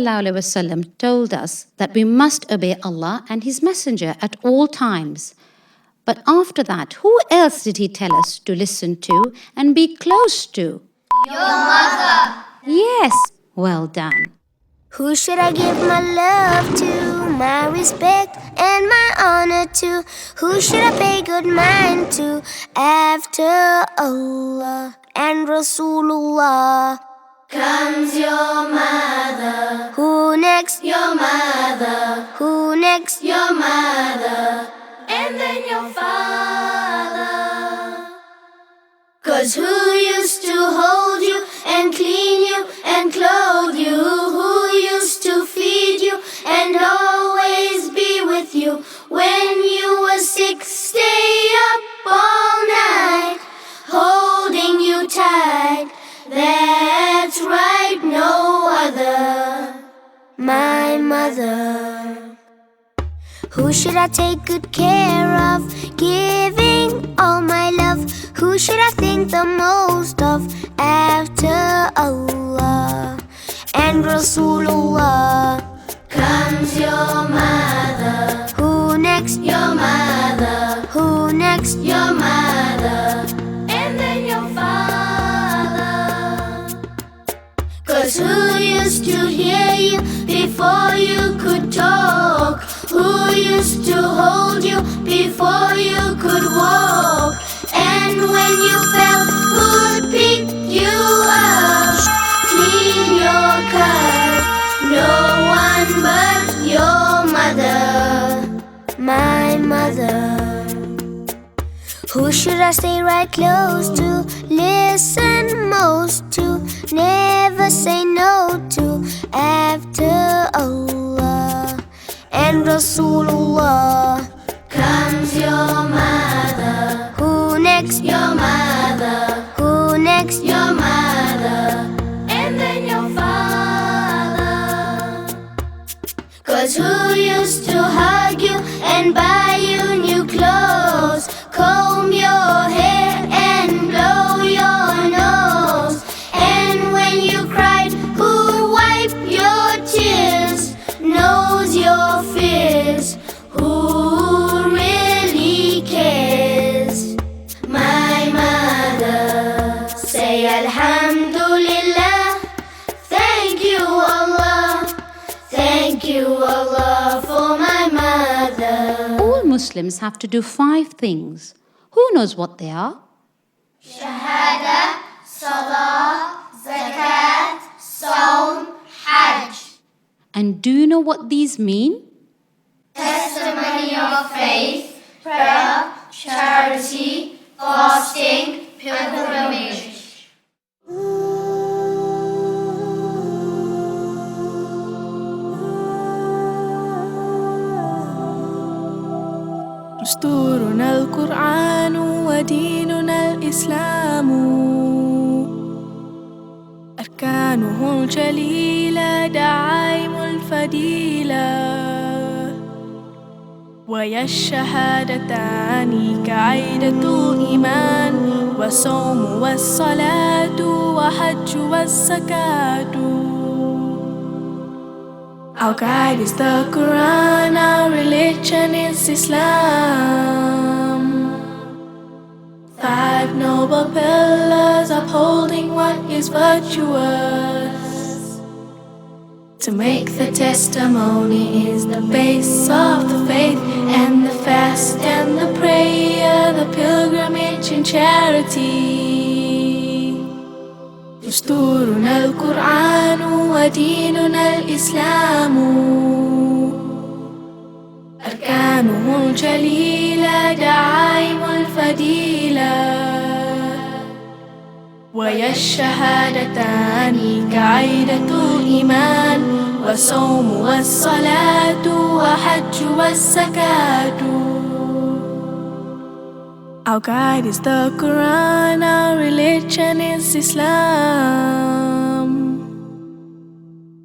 wasallam told us that we must obey Allah and His Messenger at all times. But after that, who else did He tell us to listen to and be close to? Your mother. Yes, well done. Who should I give my love to, my respect and my honor to? Who should I pay good mind to after Allah and Rasulullah? Comes your mother. Who next? Your mother. Who next? Your mother. And then your father. 'Cause who used to hold you and clean you and clothe you? Who used to feed you and always be with you? When you were sick, stay up all night, holding you tight. That's right, no other. My mother. Who should I take good care of, giving all my love? Who should I think the most of after Allah and Rasulullah? Comes your mother. Who next? Your mother. Who next? Your mother. And then your father. 'Cause who used to hear you before you could talk? Who used to hold you before you could walk? And when you fell, who'd pick you up, clean your cut? No one but your mother. My mother. Who should I stay right close to, listen most to, never say no to after Allah and Rasulullah? Comes your mother. Who next? Your mother. Who next? Your mother. And then your father. 'Cause who used to hug you and buy you new clothes, comb your hair and blow your nose? And when you cried, who'd wipe your tears, knows your fears? Who really cares? My mother. Say Alhamdulillah. Thank you Allah. Thank you Allah for my mother. All Muslims have to do 5 things. Who knows what they are? Shahada, Salah, Zakat, Saum, Hajj. And do you know what these mean? Testimony of faith, prayer, charity, fasting, pilgrimage. دستورنا القرآن وديننا الإسلام، أركانه الجليلة دعائم الفضيلة، ويا الشهادتان كعيدة الإيمان، والصوم والصلاة وحج والزكاة. Our guide is the Quran, our religion is Islam. 5 noble pillars upholding what is virtuous. To make the testimony is the base of the faith, and the fast and the prayer, the pilgrimage and charity. دستورنا القرآن وديننا الإسلام، أركانه الجليلة دعائم الفضيلة، ويا الشهادتان كعيدة الإيمان، والصوم والصلاة وحج والزكاة. Our guide is the Quran, our religion is Islam.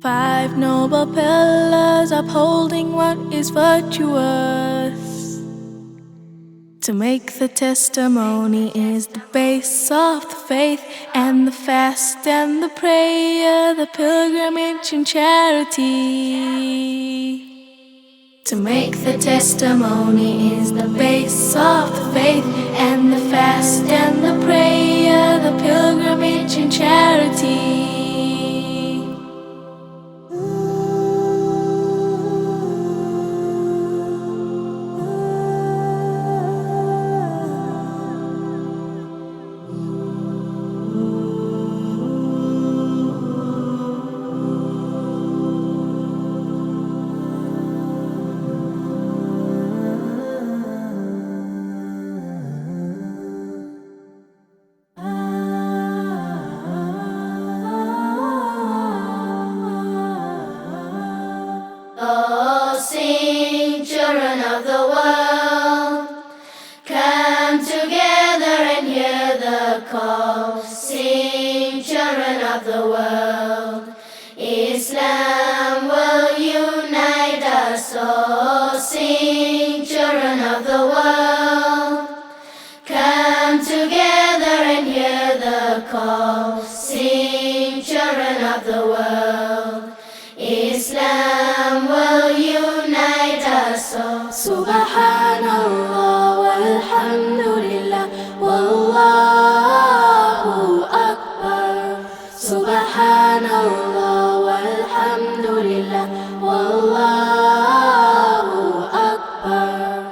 5 noble pillars upholding what is virtuous. To make the testimony is the base of the faith, and the fast and the prayer, the pilgrimage and charity. To make the testimony is the base of the faith, and the fast and the prayer, the pilgrimage and charity. Oh, sing, children of the world, come together and hear the call. Sing, children of the world, Islam will unite us all. Sing, children of the world, come together and hear the call. Sing, children of the world, Islam will unite us all. Subhanallah walhamdulillah wallahu akbar. Subhanallah walhamdulillah wallahu akbar.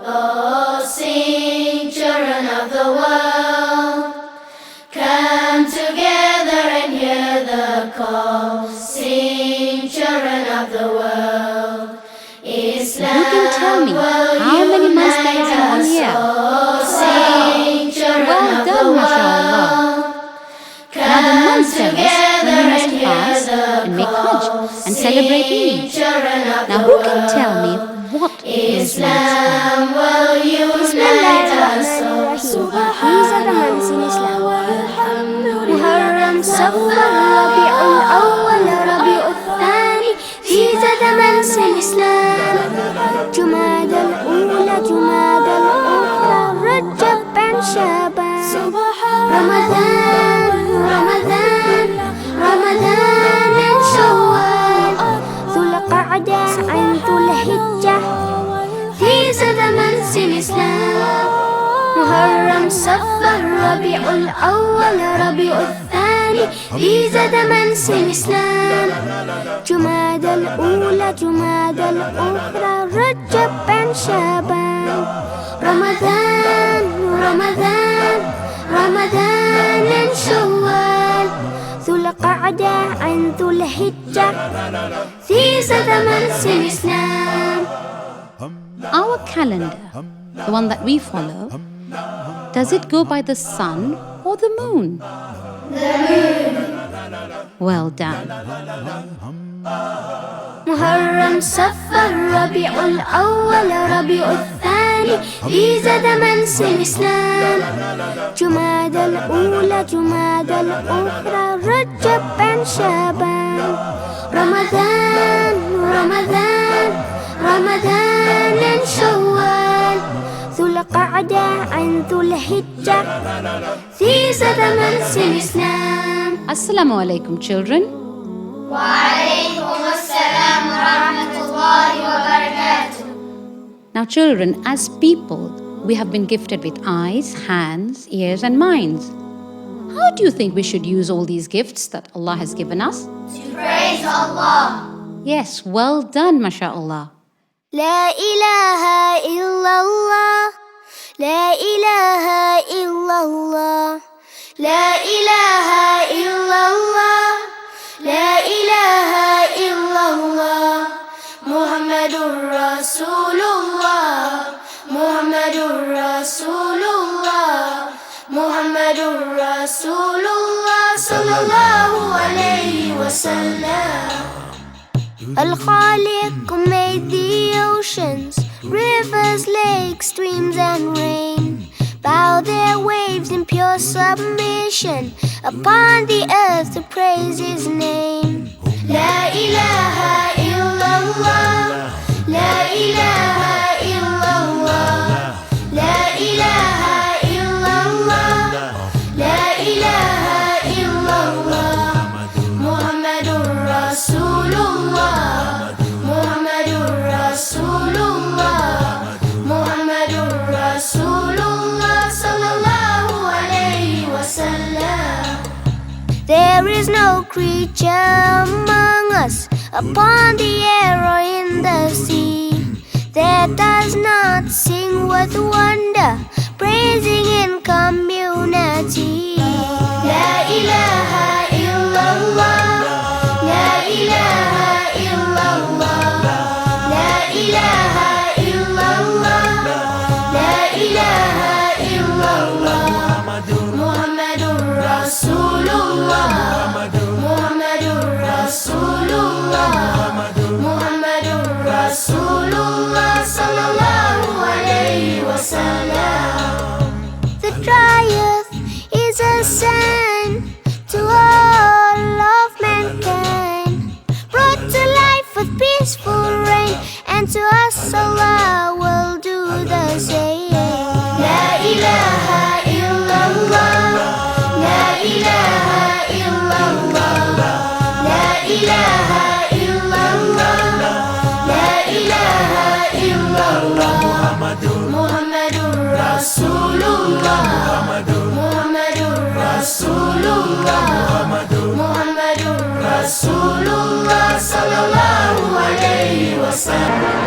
Oh, sing, children of the world, come together and hear the call. Sing, children of the world, Islam You can tell me how many months there are in 1 year. Sing, children Well of the done, mashallah. world, Now the months tell us when we must fast and make Hajj and celebrate Eid. Now who can tell me what these months are? Islam will unite us all. These are the months in Islam: Muharram, Safar, Rabi'ul Awwal, Rabi'ul Thani. These are the months in Islam: Jumada al-Ula, Jumada al-Ukhra, Rajab and Shaban. Ramadan, Ramadan, Ramadan and Shawwal, Dhul Qa'dah and Dhul Hijjah. These are the months in Islam: Muharram, Safar, Rabi'ul Awwal, Rabi'ul Thani. These are the months in Islam: Jumada al-Ula, Jumada al-Ukhra, Rajab and Shaban. Ramadan, Ramadan, Ramadan and Shawwal, Dhul Qa'dah and Dhul Hijjah. These are the months in Islam. Our calendar, the one that we follow, does it go by the sun or the moon? The moon. Well done. Muharram, Safar, Rabi'ul Awwal, Rabi'ul Thani. These are the months in Islam: Jumada al-Ula, Jumada al-Ukhra, Rajab and Shaban. Ramadan, Ramadan, Ramadan and Shawwal, Dhul Qa'dah and Dhul Hijjah. These are the months in Islam. Assalamu alaikum, children. Now, children, as people, we have been gifted with eyes, hands, ears, and minds. How do you think we should use all these gifts that Allah has given us? To praise Allah. Yes, well done, mashallah. La ilaha illallah, la ilaha illallah, la ilaha illallah, la ilaha illallah. Muhammadur Rasulullah, Muhammadur Rasulullah, Muhammadur Rasulullah sallallahu alayhi wa sallam. Al-Khaliq made the oceans, Rivers, lakes, streams and rain bow their waves in pure submission upon the earth to praise His name. La ilaha illallah, la ilaha illallah, la ilaha illallah, la ilaha illallah. Muhammadur Rasulullah, Muhammadur Rasulullah, Muhammadur Rasulullah sallallahu alayhi wasallam. There is no creature among us, upon the air or in the sea, that does not sing with wonder, praising in community. La ilaha illallah, la ilaha illallah, la ilaha illallah, la ilaha illallah. Muhammadur Rasulullah, Muhammadur Rasulullah, Muhammadur Rasulullah sallallahu alayhi wasallam. The triumph is a sign to all of mankind, brought to life with peaceful rain, and to us Allah will do the same. La ilaha illallah, la ilaha illallah, la ilaha illallah, la ilaha illallah. Muhammadur Rasulullah, Muhammadur Rasulullah, Muhammadur Rasulullah sallallahu alayhi wasallam.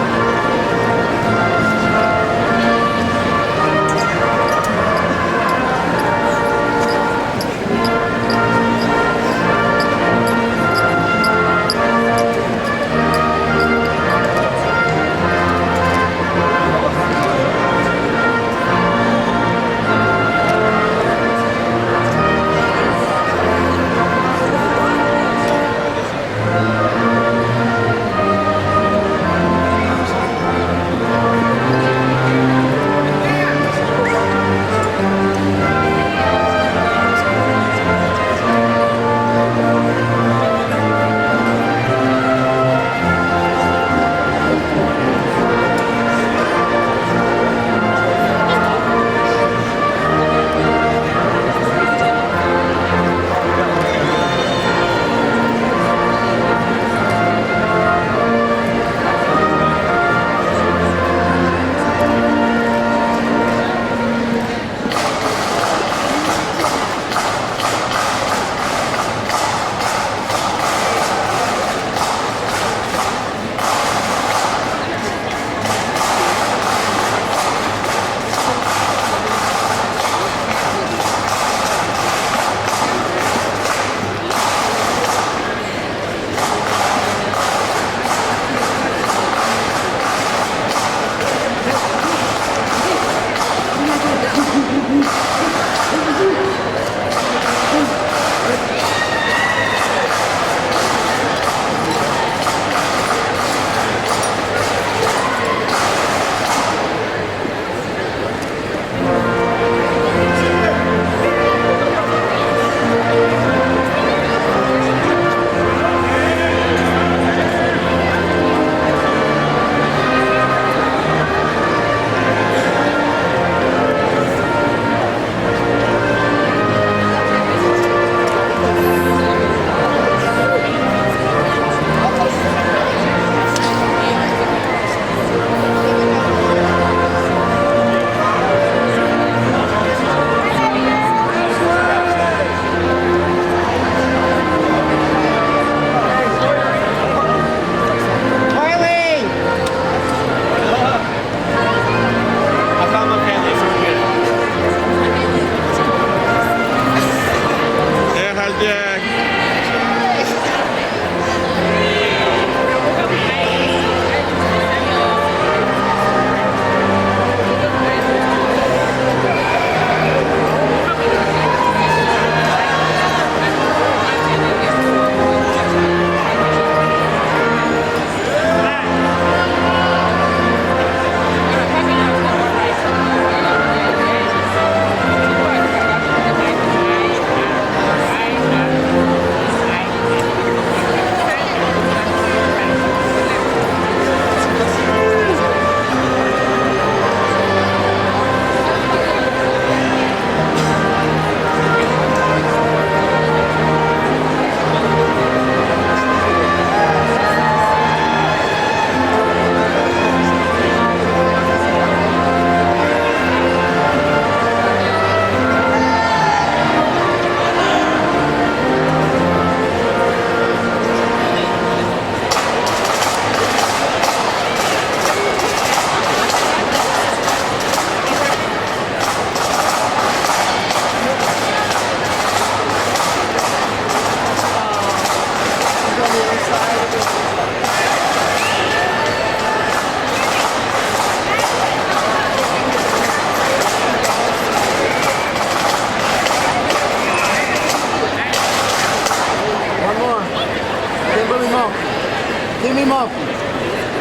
Amy Monkey.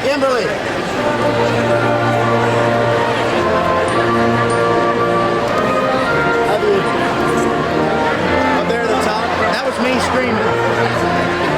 Kimberly. Love you. Up there at the top. That was me screaming.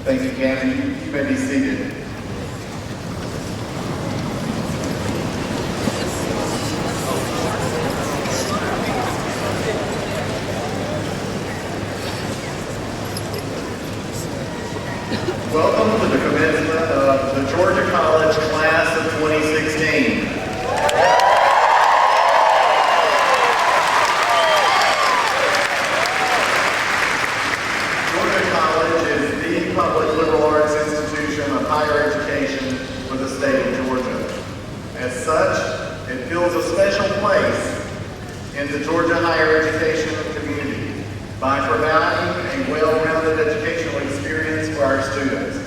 Thank you, Kathy. You may be seated. Welcome to the commencement of the Georgia College Class of 2016. Georgia College is the public liberal arts institution of higher education for the state of Georgia. As such, it fills a special place in the Georgia higher education community by providing a well-rounded educational experience for our students.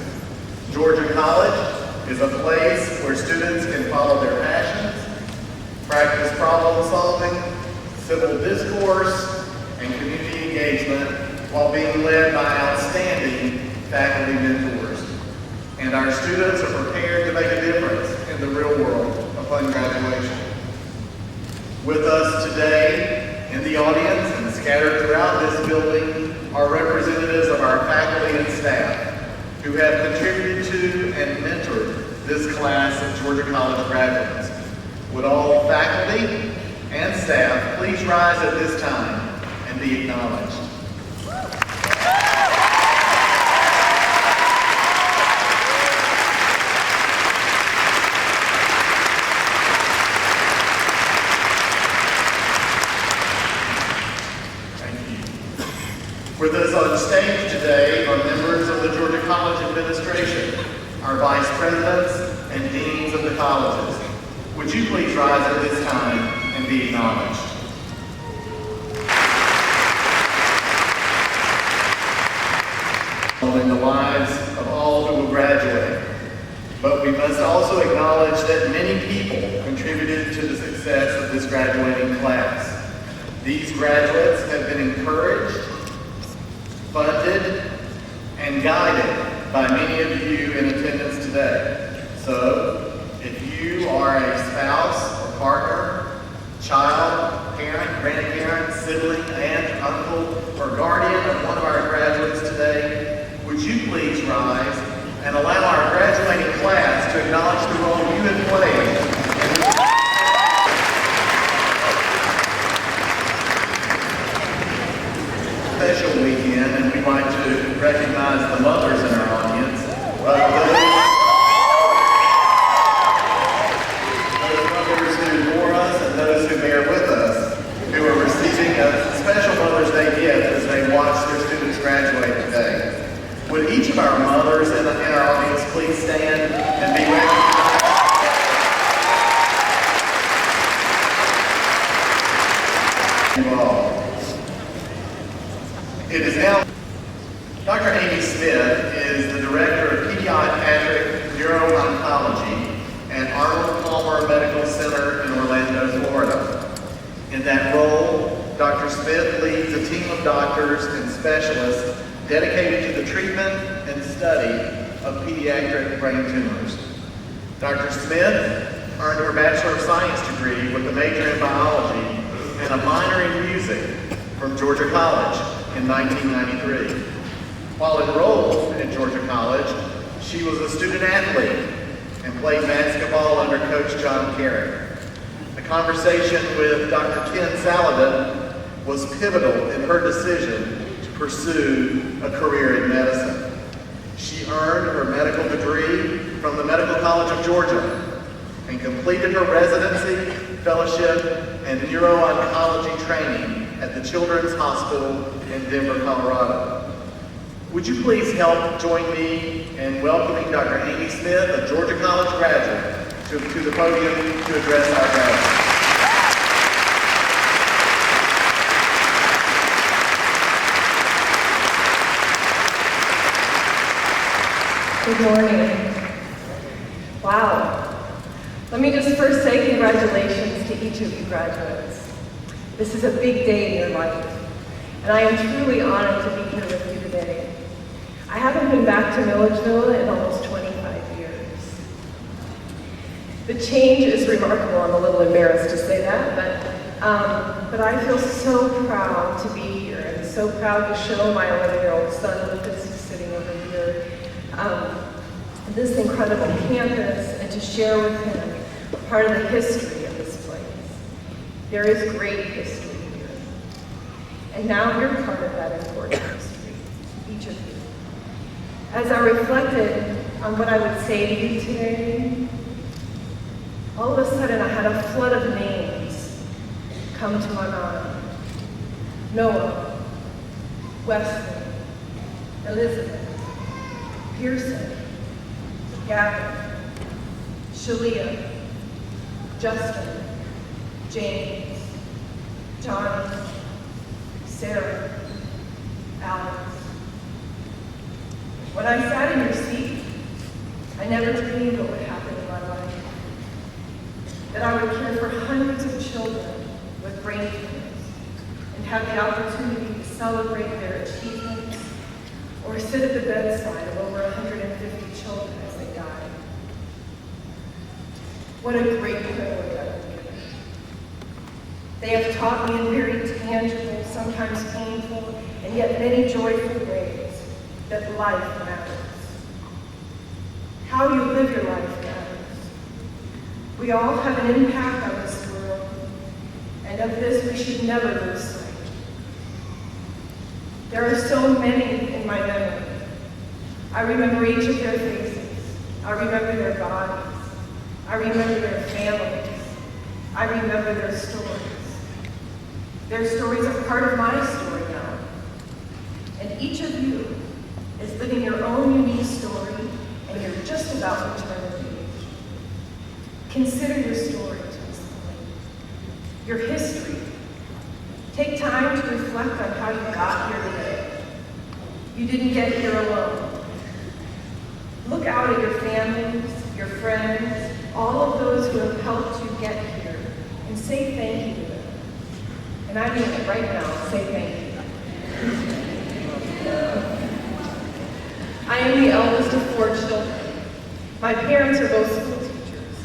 Georgia College is a place where students can follow their passions, practice problem solving, civil discourse, and community engagement while being led by outstanding faculty mentors. And our students are prepared to make a difference in the real world upon graduation. With us today in the audience and scattered throughout this building are representatives of our faculty and staff who have contributed to and mentored this class of Georgia College graduates. Would all faculty and staff please rise at this time and be acknowledged. With us on stage today are members of the Georgia College Administration, our vice presidents and deans of the colleges. Would you please rise at this time and be acknowledged? In the lives of all who will graduate, but we must also acknowledge that many people contributed to the success of this graduating class. These graduates have been encouraged, funded, and guided by many of you in attendance today. So, if you are a spouse or partner, child, parent, grandparent, sibling, aunt, uncle, or guardian of one of our graduates today, would you please rise and allow our graduating class to acknowledge the role you have played in this special weekend, and we'd like to recognize the mothers in our audience. Those mothers who bore us and those who bear with us, who are receiving a special Mother's Day gift as they watch their students graduate today. Would each of our mothers in our audience please stand and be recognized? You all. It is now. Dr. Amy Smith is the director of pediatric neuro-oncology at Arnold Palmer Medical Center in Orlando, Florida. In that role, Dr. Smith leads a team of doctors and specialists dedicated to the treatment and study of pediatric brain tumors. Dr. Smith earned her Bachelor of Science degree with a major in biology and a minor in music from Georgia College in 1993. While enrolled at Georgia College, she was a student athlete and played basketball under Coach John Carrick. A conversation with Dr. Ken Saladin was pivotal in her decision pursue a career in medicine. She earned her medical degree from the Medical College of Georgia and completed her residency, fellowship, and neuro-oncology training at the Children's Hospital in Denver, Colorado. Would you please help join me in welcoming Dr. Amy Smith, a Georgia College graduate, to the podium to address our graduates. Good morning. Wow. Let me just first say congratulations to each of you graduates. This is a big day in your life, and I am truly honored to be here with you today. I haven't been back to Milledgeville in almost 25 years. The change is remarkable. I'm a little embarrassed to say that, but I feel so proud to be here and so proud to show my 11-year-old son Lucas, who's sitting over here, this incredible campus and to share with him part of the history of this place. There is great history here. And now you're part of that important history, each of you. As I reflected on what I would say to you today, all of a sudden I had a flood of names come to my mind. Noah, Wesley, Elizabeth, Pearson, Gavin, Shalia, Justin, James, Johnny, Sarah, Alex. When I sat in your seat, I never dreamed what would happen in my life. That I would care for hundreds of children with brain tumors and have the opportunity to celebrate their achievements or sit at the bedside of over 150 children as they died. What a great privilege I would give. They have taught me in very tangible, sometimes painful, and yet many joyful ways that life matters. How you live your life matters. We all have an impact on this world, and of this we should never lose sight. There are so many in my memory. I remember each of their faces. I remember their bodies. I remember their families. I remember their stories. Their stories are part of my story now. And each of you is living your own unique story, and you're just about to turn the page. Consider your story to this point, your history. Take time to reflect on how you got here today. You didn't get here alone. Look out at your families, your friends, all of those who have helped you get here, and say thank you to them. And I mean it right now, say thank you. I am the eldest of 4 children. My parents are both school teachers.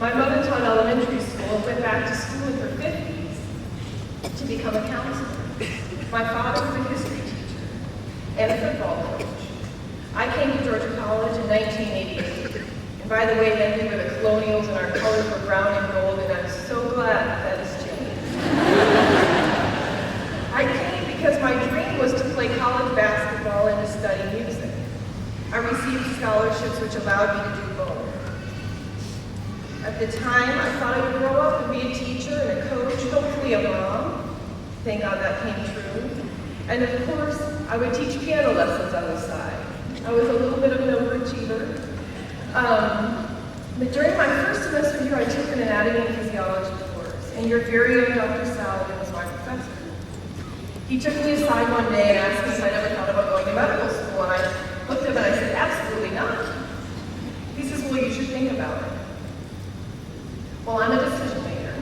My mother taught elementary school and went back to school in her 50s to become a counselor. My father was a history teacher and a football coach. I came to Georgia College in 1988. And by the way, then we were the Colonials and our colors were brown and gold, and I'm so glad that has changed. I came because my dream was to play college basketball and to study music. I received scholarships which allowed me to do both. At the time, I thought I would grow up and be a teacher and a coach, hopefully a mom. Thank God that came true. And of course, I would teach piano lessons on the side. I was a little bit of an overachiever. But during my first semester here, I took an anatomy and physiology course, and your very own Dr. Saladin was my professor. He took me aside one day and asked me if I never thought about going to medical school, and I looked at him and I said, absolutely not. He says, well, you should think about it. Well, I'm a decision maker.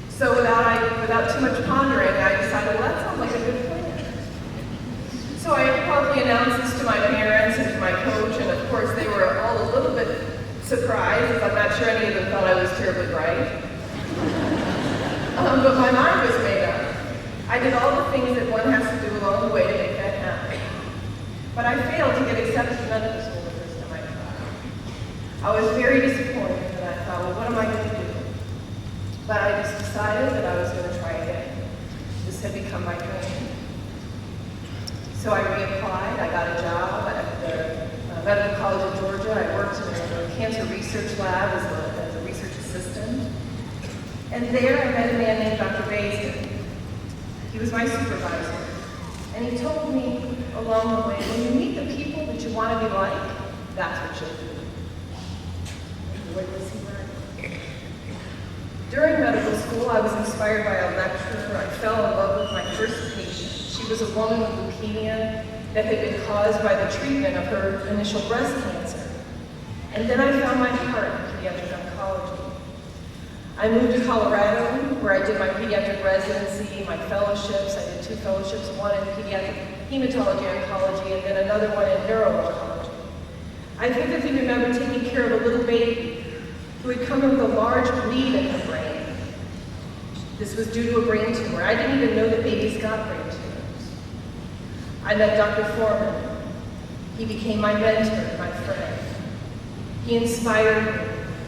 So without too much pondering, I decided, well, that sounds like a good plan. So I probably announced this to my parents and to my coach, and of course they were all a little bit surprised, as I'm not sure any of them thought I was terribly bright. But my mind was made up. I did all the things that one has to do along the way to make that happen. But I failed to get accepted to medical school the first time I tried. I was very disappointed, and I thought, well, what am I going to do? But I just decided that I was going to try again. This had become my dream. So I reapplied. I got a job at the Medical College of Georgia. I worked in a cancer research lab as a research assistant. And there I met a man named Dr. Basin. He was my supervisor. And he told me along the way, when you meet the people that you want to be like, that's what you'll do. What was he right? During medical school, I was inspired by a lecturer. I fell in love with my first patient. She was a woman with leukemia that had been caused by the treatment of her initial breast cancer. And then I found my heart in pediatric oncology. I moved to Colorado, where I did my pediatric residency, my fellowships. I did 2 fellowships, one in pediatric hematology oncology, and then another one in neuro-oncology. I vividly remember taking care of a little baby who had come in with a large bleed in her brain. This was due to a brain tumor. I didn't even know that babies got brain tumors. I met Dr. Foreman. He became my mentor, my friend. He inspired me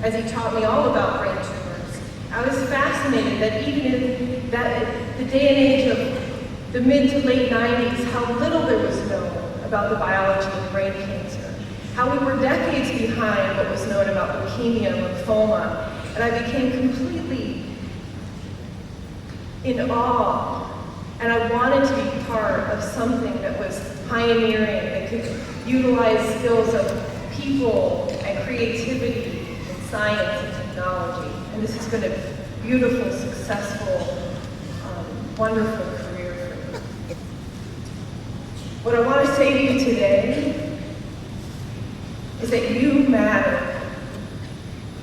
as he taught me all about brain tumors. I was fascinated that even in the day and age of the mid to late 90s, how little there was known about the biology of brain cancer, how we were decades behind what was known about leukemia and lymphoma, and I became completely in awe, and I wanted to be part of something that was pioneering, that could utilize skills of people and creativity and science and technology. And this has been a beautiful, successful, wonderful career for me. What I want to say to you today is that you matter.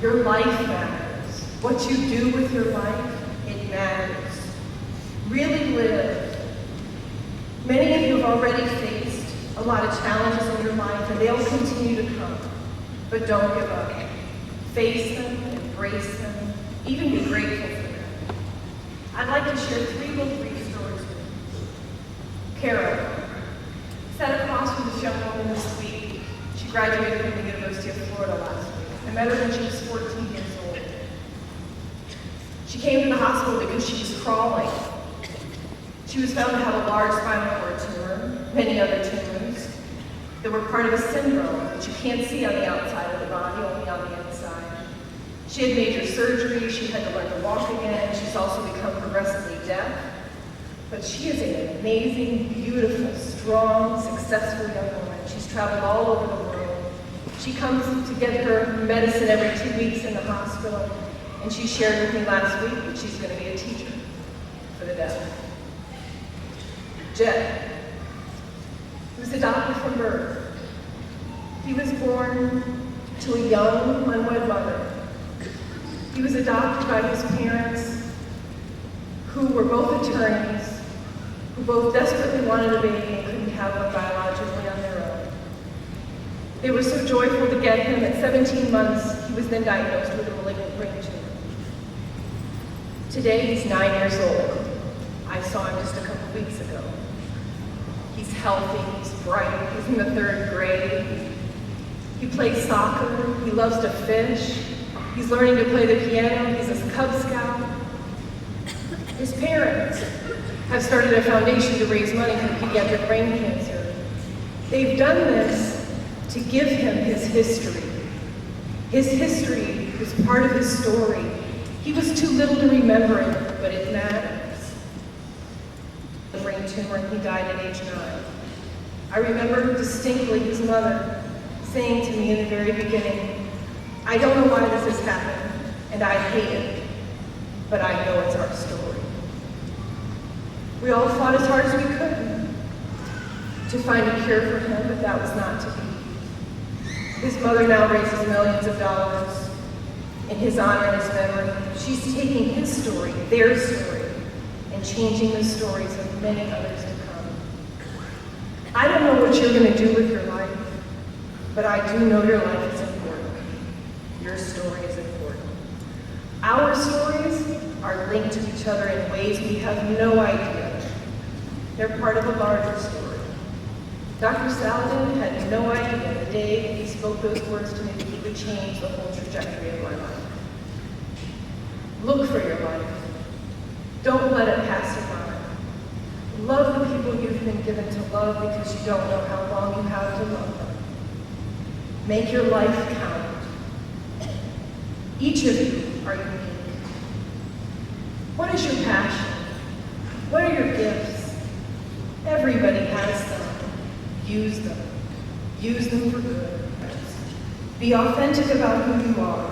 Your life matters. What you do with your life, it matters. Really live. Many of you have already faced a lot of challenges in your life, and they'll continue to come. But don't give up. Face them, embrace them, even be grateful for them. I'd like to share 3 little brief stories with you. Carol sat across from this young woman this week. She graduated from the University of Florida last week. I met her when she was 14 years old. She came to the hospital because she was crawling. She was found to have a large spinal cord tumor, many other tumors, that were part of a syndrome that you can't see on the outside of the body, only on the inside. She had major surgery, she had to learn to walk again, she's also become progressively deaf. But she is an amazing, beautiful, strong, successful young woman. She's traveled all over the world. She comes to get her medicine every 2 weeks in the hospital, and she shared with me last week that she's going to be a teacher for the deaf. Jet, he was adopted from birth. He was born to a young, unwed mother. He was adopted by his parents, who were both attorneys, who both desperately wanted a baby and couldn't have one biologically on their own. They were so joyful to get him. At 17 months, he was then diagnosed with a malignant brain tumor. Today, he's 9 years old. I saw him just a couple weeks ago. He's healthy, he's bright, he's in the 3rd grade. He plays soccer, he loves to fish, he's learning to play the piano, he's a Cub Scout. His parents have started a foundation to raise money for pediatric brain cancer. They've done this to give him his history. His history was part of his story. He was too little to remember it, but it matters. The brain tumor, and he died at age 9. I remember distinctly his mother saying to me in the very beginning, "I don't know why this has happened, and I hate it, but I know it's our story." We all fought as hard as we could to find a cure for him, but that was not to be. His mother now raises millions of dollars in his honor and his memory. She's taking his story, their story, and changing the stories of many others to come. I don't know what you're going to do with your life, but I do know your life is important. Your story is important. Our stories are linked to each other in ways we have no idea. They're part of a larger story. Dr. Saladin had no idea the day that he spoke those words to me that he would change the whole trajectory of my life. Look for your life. Don't let it pass you by. Love the people you've been given to love because you don't know how long you have to love them. Make your life count. Each of you are unique. What is your passion? What are your gifts? Everybody has them. Use them. Use them for good. Be authentic about who you are.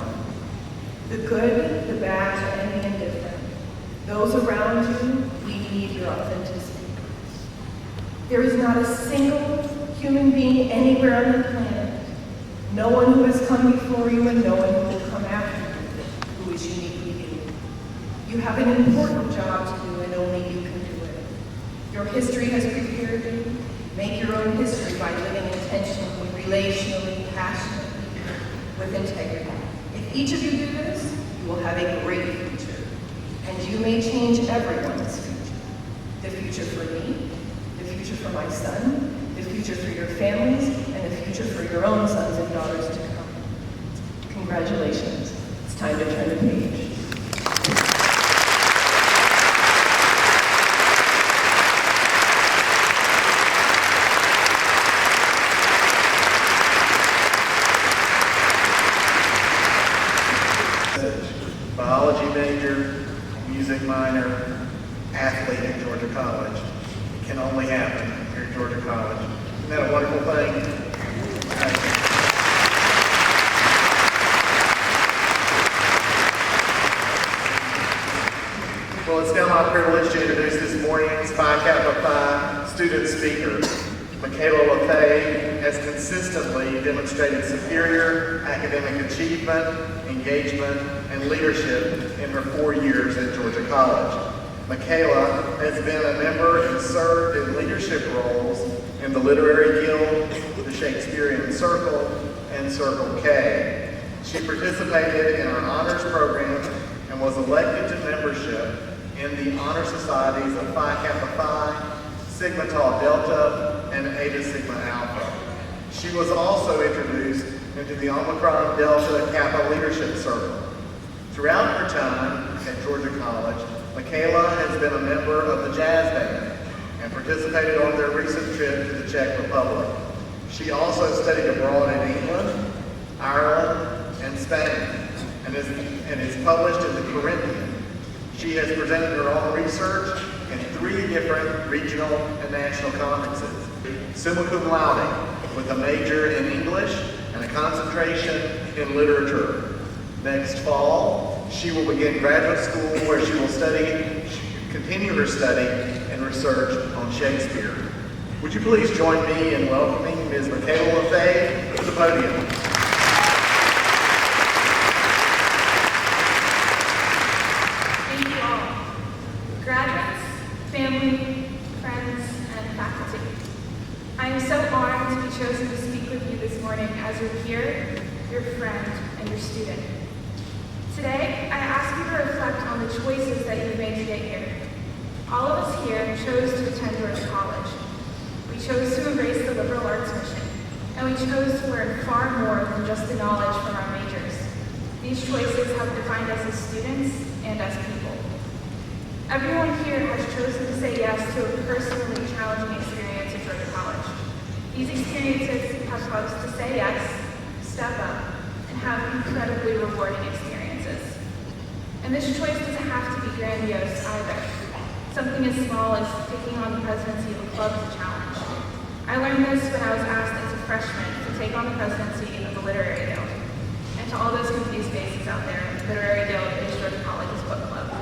The good, the bad, and the indifferent. Those around you, we need your authenticity. There is not a single human being anywhere on the planet, no one who has come before you and no one who will come after you, who is uniquely you. You have an important job to do and only you can do it. Your history has prepared you. Make your own history by living intentionally, relationally, passionately, with integrity. If each of you do this, you will have a great future. And you may change everyone's future. The future for me, the future for my son, the future for your families, and future for your own sons and daughters to come. Congratulations. It's time to turn the page. Biology major, music minor, athlete at Georgia College. It can only happen here at Georgia College. Isn't that a wonderful thing? Well, it's now my privilege to introduce this morning's Phi Kappa Phi student speaker. Michaela LaFay has consistently demonstrated superior academic achievement, engagement, and leadership in her 4 years at Georgia College. Michaela has been a member and served in leadership roles in the Literary Guild, the Shakespearean Circle, and Circle K. She participated in our honors program and was elected to membership in the honor societies of Phi Kappa Phi, Sigma Tau Delta, and Eta Sigma Alpha. She was also introduced into the Omicron Delta Kappa Leadership Circle. Throughout her time at Georgia College, Michaela has been a member of the Jazz Band and participated on their recent trip to the Czech Republic. She also studied abroad in England, Ireland, and Spain, and is published in the Corinthian. She has presented her own research in 3 different regional and national conferences. Summa cum laude, with a major in English and a concentration in literature. Next fall, she will begin graduate school where she will continue her study and research on Shakespeare. Would you please join me in welcoming Ms. Michaela LaFay to the podium. Graduates, family, friends, and faculty. I am so honored to be chosen to speak with you this morning as your peer, your friend, and your student. Today, I ask you to reflect on the choices that you made to get here. All of us here chose to attend Georgia College. We chose to embrace the liberal arts mission, and we chose to learn far more than just the knowledge from our majors. These choices have defined us as students and as people. Everyone here has chosen to say yes to a personally challenging experience at Georgia College. These experiences have caused us to say yes, step up, and have incredibly rewarding experiences. And this choice doesn't have to be grandiose either. Something as small as taking on the presidency of a club is a challenge. I learned this when I was asked as a freshman to take on the presidency of the Literary Guild. And to all those confused faces out there, the Literary Guild is Georgia College's book club.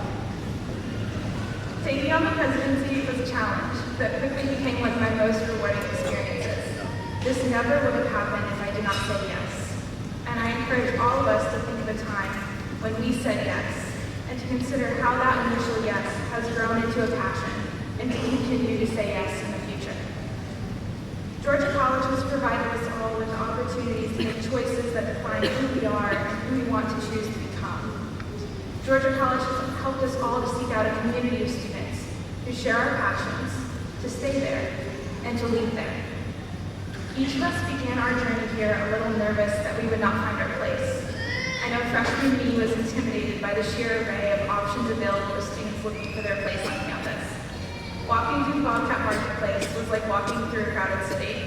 Taking on the presidency was a challenge that quickly became one of my most rewarding experiences. This never would have happened if I did not say yes. And I encourage all of us to think of a time when we said yes, and to consider how that initial yes has grown into a passion, and to continue to say yes in the future. Georgia College has provided us all with opportunities to make choices that define who we are and who we want to choose to become. Georgia College has helped us all to seek out a community of students who share our passions, to stay there, and to lead there. Each of us began our journey here a little nervous that we would not find our place. I know freshman me was intimidated by the sheer array of options available to students looking for their place on campus. Walking through Bobcat Marketplace was like walking through a crowded city,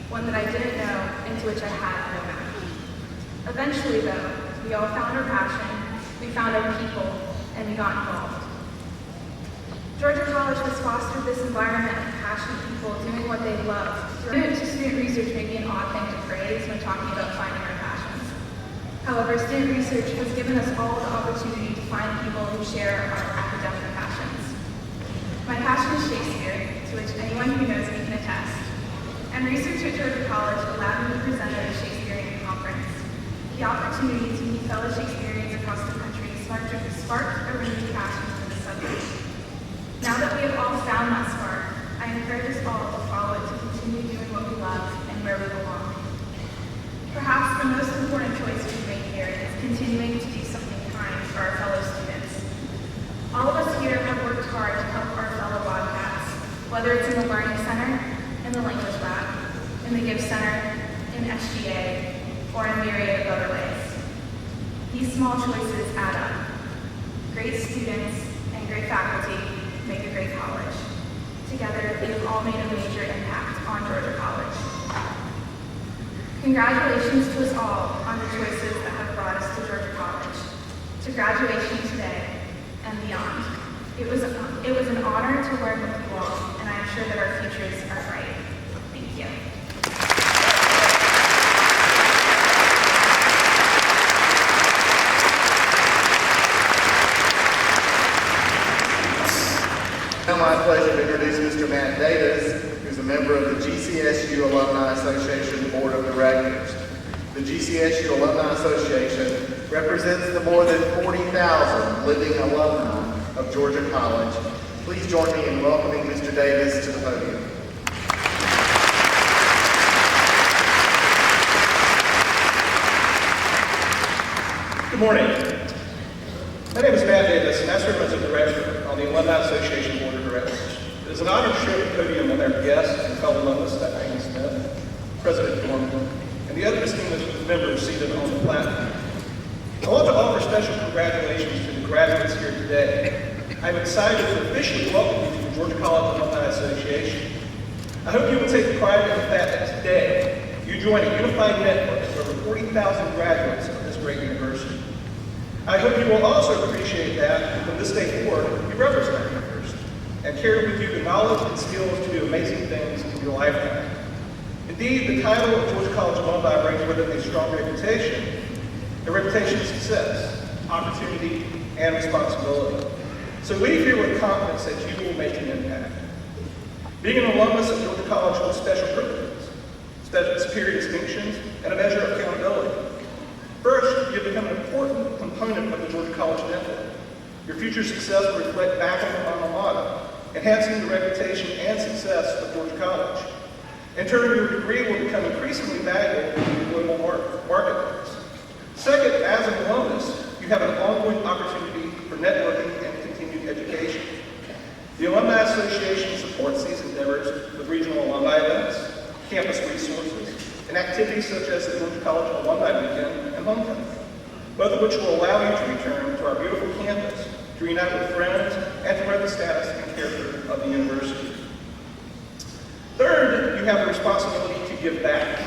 one that I didn't know and to which I had no map. Eventually, though, we all found our passion, we found our people, and we got involved. Georgia College has fostered this environment of passionate people doing what they love. Student research may be an odd thing to phrase when talking about finding our passions. However, student research has given us all the opportunity to find people who share our academic passions. My passion is Shakespeare, to which anyone who knows me can attest. And research at Georgia College allowed me to present at a Shakespearean conference. The opportunity to meet fellow Shakespeareans across the country sparked a renewed passion for the subject. Now that we have all found that spark, I encourage us all to follow it to continue doing what we love and where we belong. Perhaps the most important choice we've made here is continuing to do something kind for our fellow students. All of us here have worked hard to help our fellow Bobcats, whether it's in the Learning Center, in the Language Lab, in the Gift Center, in in SGA, or a myriad of other ways. These small choices add up. Great students and great faculty make a great college. Together, we have all made a major impact on Georgia College. Congratulations to us all on the choices that have brought us to Georgia College, to graduation today and beyond. It was an honor to learn with you all, and I am sure that our futures are bright. Thank you. Now my pleasure to introduce Mr. Matt Davis, who's a member of the GCSU Alumni Association Board of Directors. The GCSU Alumni Association represents the more than 40,000 living alumni of Georgia College. Please join me in welcoming Mr. Davis to the podium. Good morning. My name is Matt Davis, and I serve as a director on the Alumni Association Board of Directors. It is an honor to share the podium with our guests and fellow alumnus, Dr. Amy Smith, President Dorman, and the other distinguished members seated on the platform. I want to offer special congratulations to the graduates here today. I'm excited to officially welcome you to the Georgia College Alumni Association. I hope you will take pride in the fact that today you join a unified network of over 40,000 graduates of this great university. I hope you will also appreciate that from this day forward, you represent our university and carry with you the knowledge and skills to do amazing things in your lifetime. Indeed, the title of Georgia College alumni brings with it a strong reputation, a reputation of success, opportunity, and responsibility. So leave here with confidence that you will make an impact. Being an alumnus of Georgia College holds special privileges, superior distinctions, and a measure of accountability. First, you have become an important component of the Georgia College network. Your future success will reflect back on your alma mater, enhancing the reputation and success of Georgia College. In turn, your degree will become increasingly valuable in the global marketplace. Second, as an alumnus, you have an ongoing opportunity for networking and continued education. The Alumni Association supports these endeavors with regional alumni events, campus resources, and activities such as the Georgia College Alumni Weekend and Homecoming, both of which will allow you to return to our beautiful campus, to reunite with friends, and to learn the status and character of the university. Third, you have the responsibility to give back.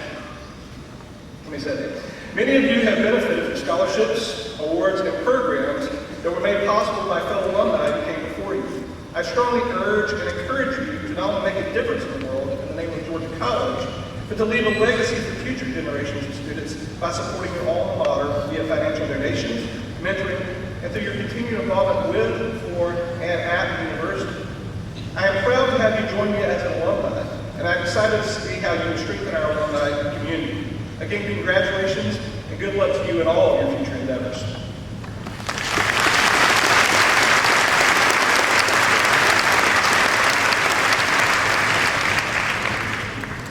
Let me say that. Many of you have benefited from scholarships, awards, and programs that were made possible by fellow alumni who came before you. I strongly urge and encourage you to not only make a difference in the world in the name of Georgia College, but to leave a legacy for future generations of students by supporting your alma mater via financial donations, mentoring, and through your continued involvement with, for, and at the university. I am proud to have you join me as an alumni, and I'm excited to see how you will strengthen our alumni community. Again, congratulations, and good luck to you in all of your future endeavors.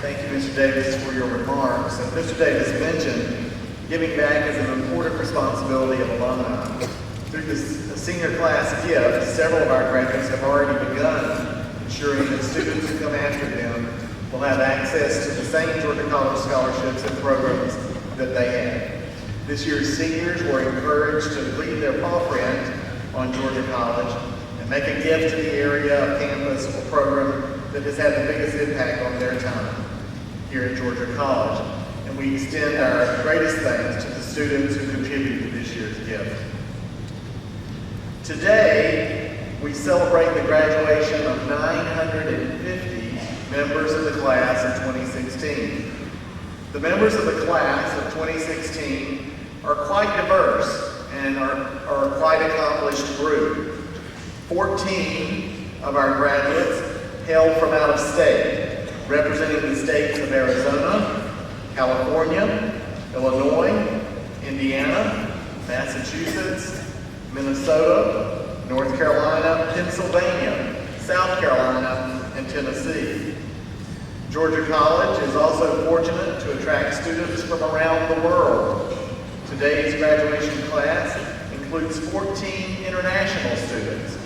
Thank you, Mr. Davis, for your remarks. As Mr. Davis mentioned, giving back is an important responsibility of alumni. Through the senior class gift, several of our graduates have already begun ensuring that students who come after them will have access to the same Georgia College scholarships and programs that they have. This year's seniors were encouraged to leave their paw print on Georgia College and make a gift to the area, campus, or program that has had the biggest impact on their time here at Georgia College. And we extend our greatest thanks to the students who contributed to this year's gift. Today, we celebrate the graduation of 950 members of the class of 2016. The members of the class of 2016 are quite diverse and are a quite accomplished group. 14 of our graduates hail from out of state, representing the states of Arizona, California, Illinois, Indiana, Massachusetts, Minnesota, North Carolina, Pennsylvania, South Carolina, and Tennessee. Georgia College is also fortunate to attract students from around the world. Today's graduation class includes 14 international students.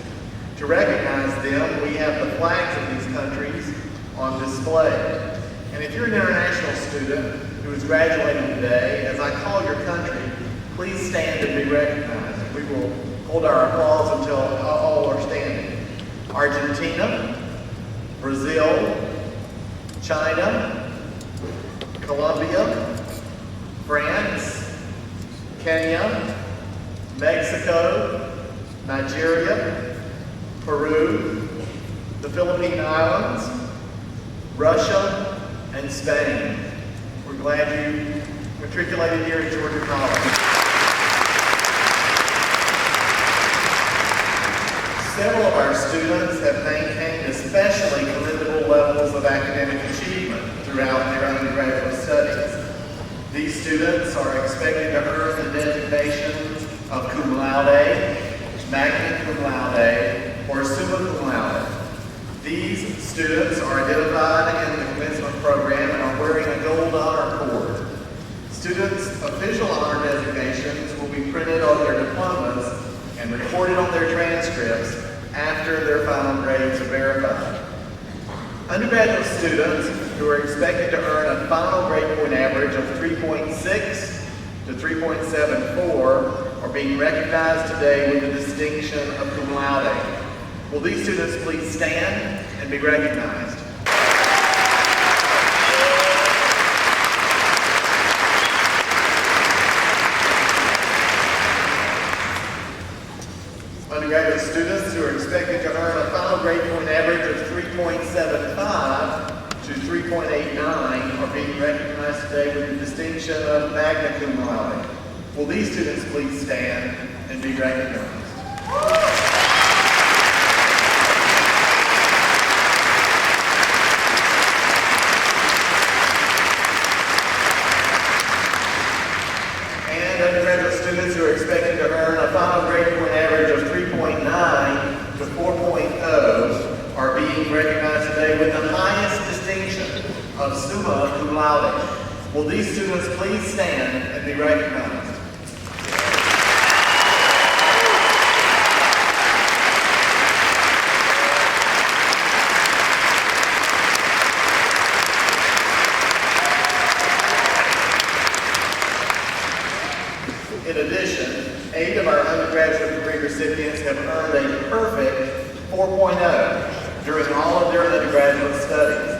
To recognize them, we have the flags of these countries on display. And if you're an international student who who is graduating today, as I call your country, please stand and be recognized. We will hold our applause until all are standing. Argentina, Brazil, China, Colombia, France, Kenya, Mexico, Nigeria, Peru, the Philippine Islands, Russia, and Spain. We're glad you matriculated here at Georgia College. Several of our students have maintained especially commendable levels of academic achievement throughout their undergraduate studies. These students are expected to earn the designations of cum laude, magna cum laude, or summa cum laude. These students are identified in the commencement program and are wearing a gold honor cord. Students' official honor designations will be printed on their diplomas and recorded on their transcripts after their final grades are verified. Undergraduate students who are expected to earn a final grade point average of 3.6 to 3.74 are being recognized today with the distinction of cum laude. Will these students please stand and be recognized? Undergraduate students who are expected to earn a final grade point average of 3.75 to 3.89 are being recognized today with the distinction of magna cum laude. Will these students please stand and be recognized? And undergraduate students who are expected to earn a final grade point average of 3.9 to 4.0 are being recognized today with the highest distinction of summa cum laude. Will these students please stand and be recognized? In addition, 8 of our undergraduate degree recipients have earned a perfect 4.0 during all of their undergraduate studies.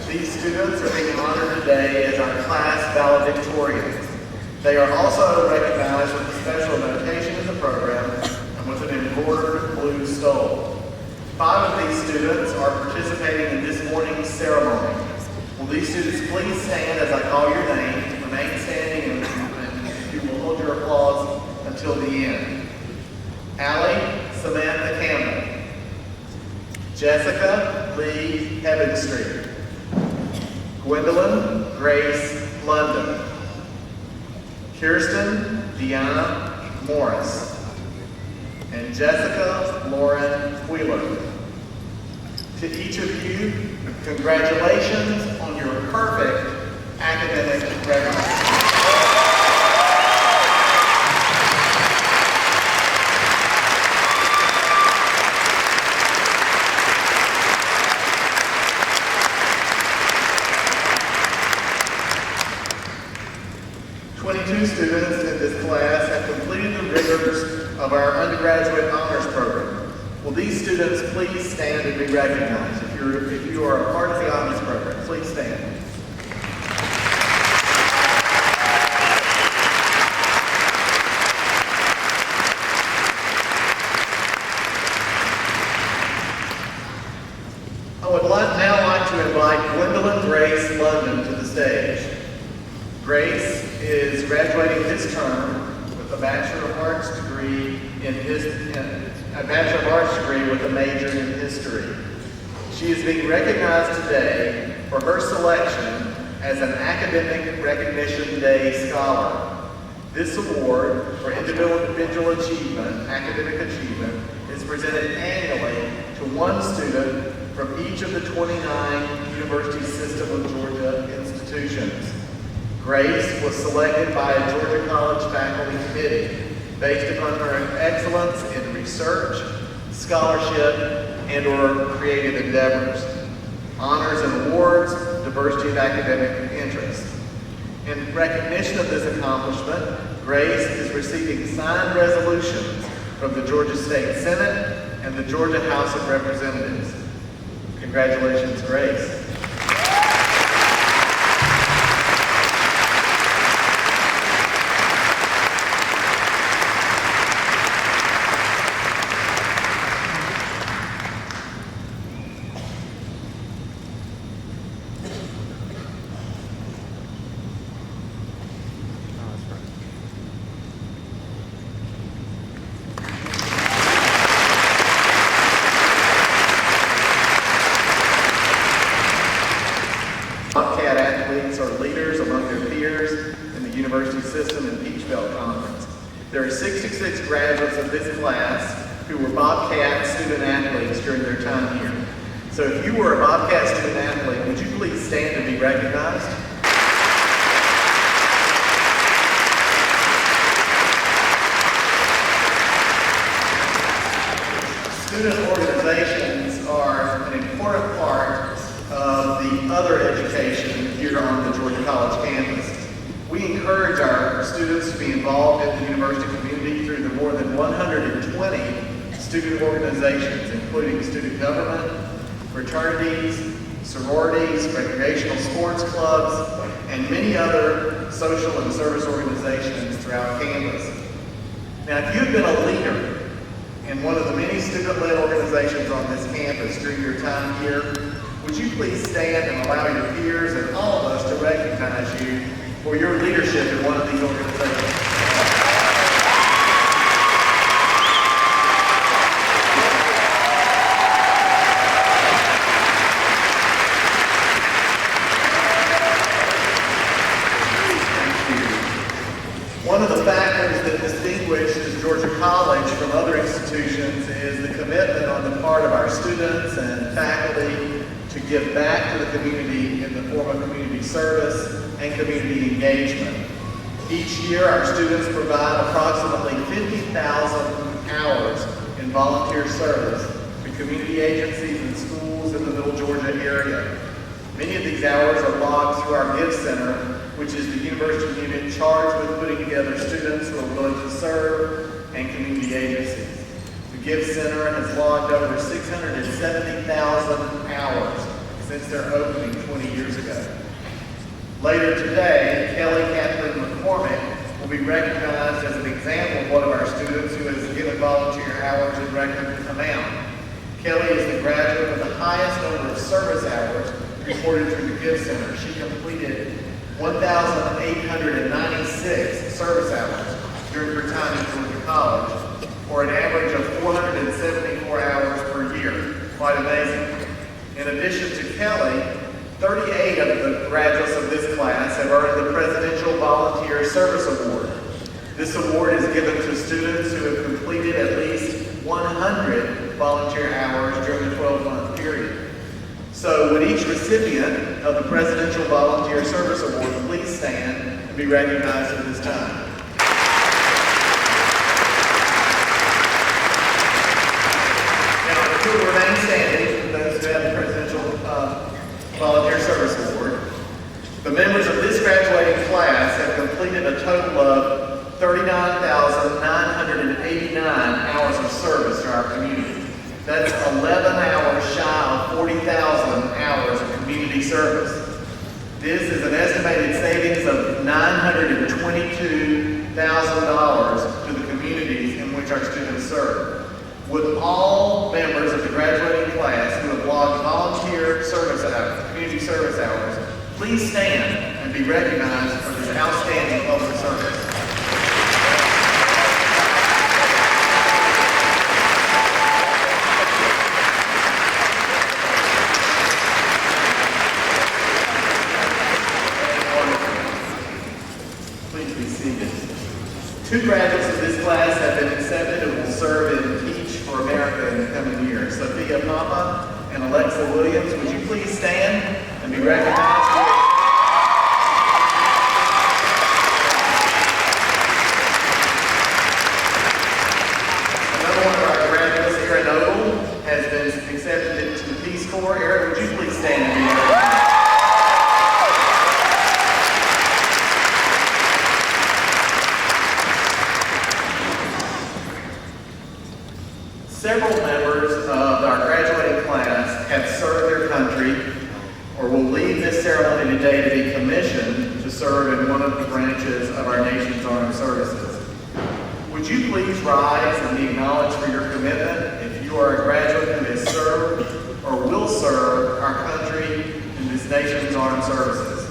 These students are being honored today as our class valedictorians. They are also recognized with a special notation in the program and with an embroidered blue stole. 5 of these students are participating in this morning's ceremony. Will these students please stand as I call your name, remain standing, and you will hold your applause until the end. Allie Samantha Campbell. Jessica Lee Heavenstreet. Gwendolyn Grace London. Kirsten Deanna Morris. And Jessica Lauren Wheeler. To each of you, congratulations on your perfect academic record. 22 students in this class have completed the rigors of our undergraduate honors program. Will these students please stand and be recognized? If you are a part of the honors program, please stand. I would now like to invite Gwendolyn Grace London to the stage. Grace is graduating this term with a Bachelor of Arts degree with a major in history. She is being recognized today for her selection as an Academic Recognition Day Scholar. This award for individual achievement, academic achievement, is presented annually to one student from each of the 29 University System of Georgia institutions. Grace was selected by a Georgia College faculty committee based upon her excellence in research, scholarship, and/or creative endeavors, honors and awards, diversity of academic interest. In recognition of this accomplishment, Grace is receiving signed resolutions from the Georgia State Senate and the Georgia House of Representatives. Congratulations, Grace. Bobcat athletes are leaders among their peers in the university system and Peach Belt Conference. There are 66 graduates of this class who were Bobcat student athletes during their time here. So if you were a Bobcat student athlete, would you please stand and be recognized? Student organizations are an important part of the other education here on the Georgia College campus. We encourage our students to be involved in the university community through the more than 120 student organizations, including student government, fraternities, sororities, recreational sports clubs, and many other social and service organizations throughout campus. Now, if you've been a leader in one of the many student-led organizations on this campus during your time here, would you please stand and allow your peers and all of us to recognize you for your leadership in one of these organizations? One of the factors that distinguishes Georgia College from other institutions is the commitment on the part of our students and faculty to give back to the community in the form of community service and community engagement. Each year, our students provide approximately 50,000 hours in volunteer service to community agencies and schools in the Middle Georgia area. Many of these hours are logged through our Give Center, which is the university unit charged with putting together students who are willing to serve and community agencies. The Give Center has logged over 670,000 hours since their opening 20 years ago. Later today, Kelly Kathleen McCormick will be recognized as an example of one of our students who has given volunteer hours in record amount. Kelly is the graduate with the highest number of service hours reported through the Give Center. She completed 1,896 service hours during her time at Georgia College, or an average of 474 hours per year. Quite amazing. In addition to Kelly, 38 of the graduates of this class have earned the Presidential Volunteer Service Award. This award is given to students who have completed at least 100 volunteer hours during the 12-month period. So would each recipient of the Presidential Volunteer Service Award please stand and be recognized at this time. Now, who will remain standing, those who have the Presidential Volunteer Service Award, the members of this graduating class have completed a total of 39,989 hours of service to our community. That's 11 hours shy of 40,000 hours of community service. This is an estimated savings of $922,000 to the communities in which our students serve. Would all members of the graduating class who have logged volunteer service hours, community service hours, please stand and be recognized for this outstanding public service. Two graduates of this class have been accepted and will serve in Teach for America in the coming year. Sophia Papa and Alexa Williams, would you please stand and be recognized? Another one of our graduates, Erin Odell, has been accepted into the Peace Corps. Erin, would you please stand and be recognized? several members of our graduating class have served their country or will leave this ceremony today to be commissioned to serve in one of the branches of our nation's armed services. Would you please rise and be acknowledged for your commitment if you are a graduate who has served or will serve our country in this nation's armed services?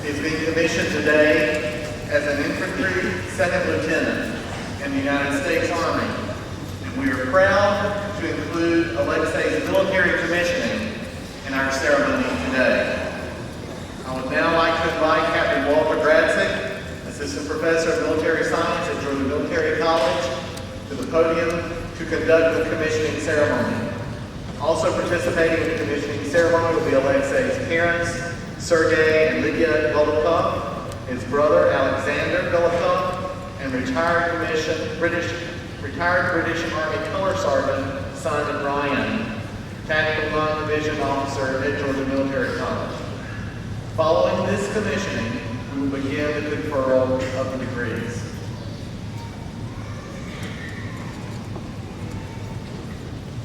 Is being commissioned today as an infantry second lieutenant in the United States Army. And we are proud to include Alexei's military commissioning in our ceremony today. I would now like to invite Captain Walter Gradzik, Assistant Professor of Military Science at Georgia Military College, to the podium to conduct the commissioning ceremony. Also participating in the commissioning ceremony will be Alexei's parents, Sergei and Lydia Golubkov, his brother Alexander Golubkov, and retired British Army Color Sergeant Simon Ryan, Tactical Non-Division Officer at Georgia Military College. Following this commissioning, we will begin the conferral of the degrees.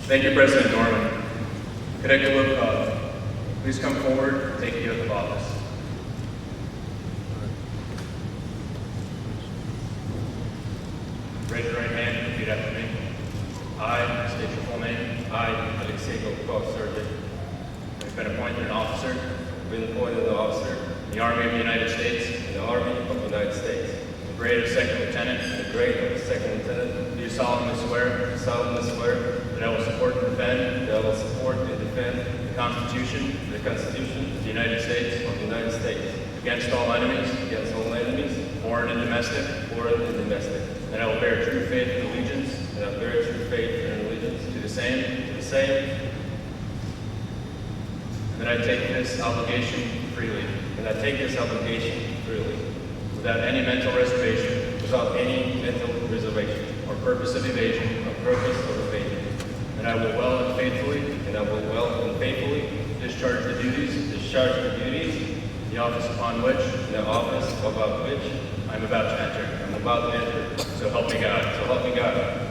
Thank you, President Norman. Cadet Golubkov, please come forward and take the oath of office. Raise your right hand and repeat after me. I, state your full name. I, Alexei Golubkov, Sergeant, have been appointed an officer. Been appointed an officer in the Army of the United States. In the Army of the United States. The grade of second lieutenant. The grade of second lieutenant. Do you solemnly swear? That I will support and defend. That I will support and defend the Constitution. The Constitution of the United States. Of the United States. Against all enemies. Against all enemies. Foreign and domestic. Foreign and domestic. And I will bear true faith and allegiance. And I will bear true faith and allegiance to the same. To the same. And that I take this obligation freely. And I take this obligation freely. Without any mental reservation. Without any mental reservation. Or purpose of evasion. Or purpose of evasion. And I will well and faithfully. Discharge the duties. The office upon which. The office about which. I'm about to enter. So help me God.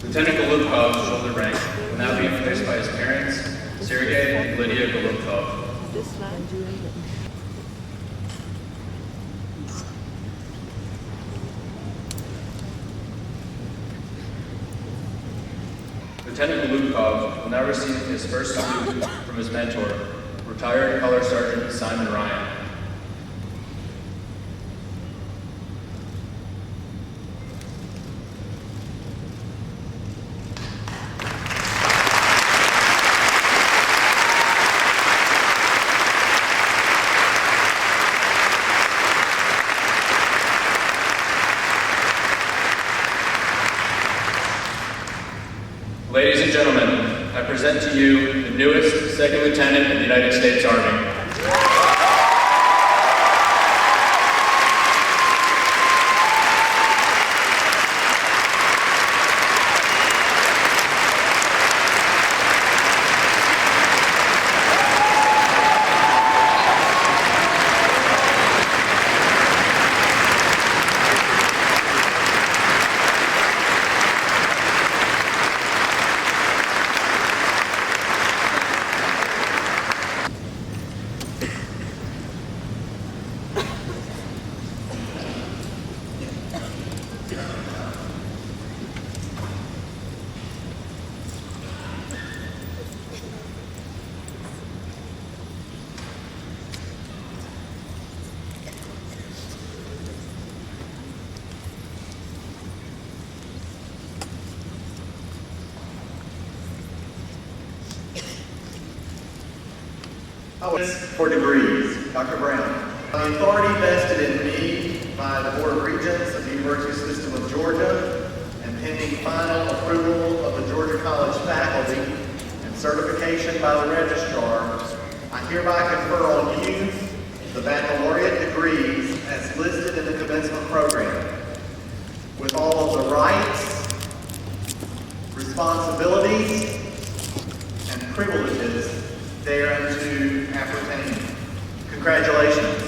Lieutenant Golubkov's shoulder rank will now be replaced by his parents, Sergei and Lydia Golubkov. Lieutenant Golubkov will now receive his first salute from his mentor, retired Color Sergeant Simon Ryan. Ladies and gentlemen, I present to you the newest Second Lieutenant in the United States Army. For degrees, Dr. Brown. The authority vested in me by the Board of Regents of the University System of Georgia and pending final approval of the Georgia College faculty and certification by the registrar, I hereby confer on you the baccalaureate degrees as listed in the commencement program, with all of the rights, responsibilities, and privileges thereunto appertaining. Congratulations.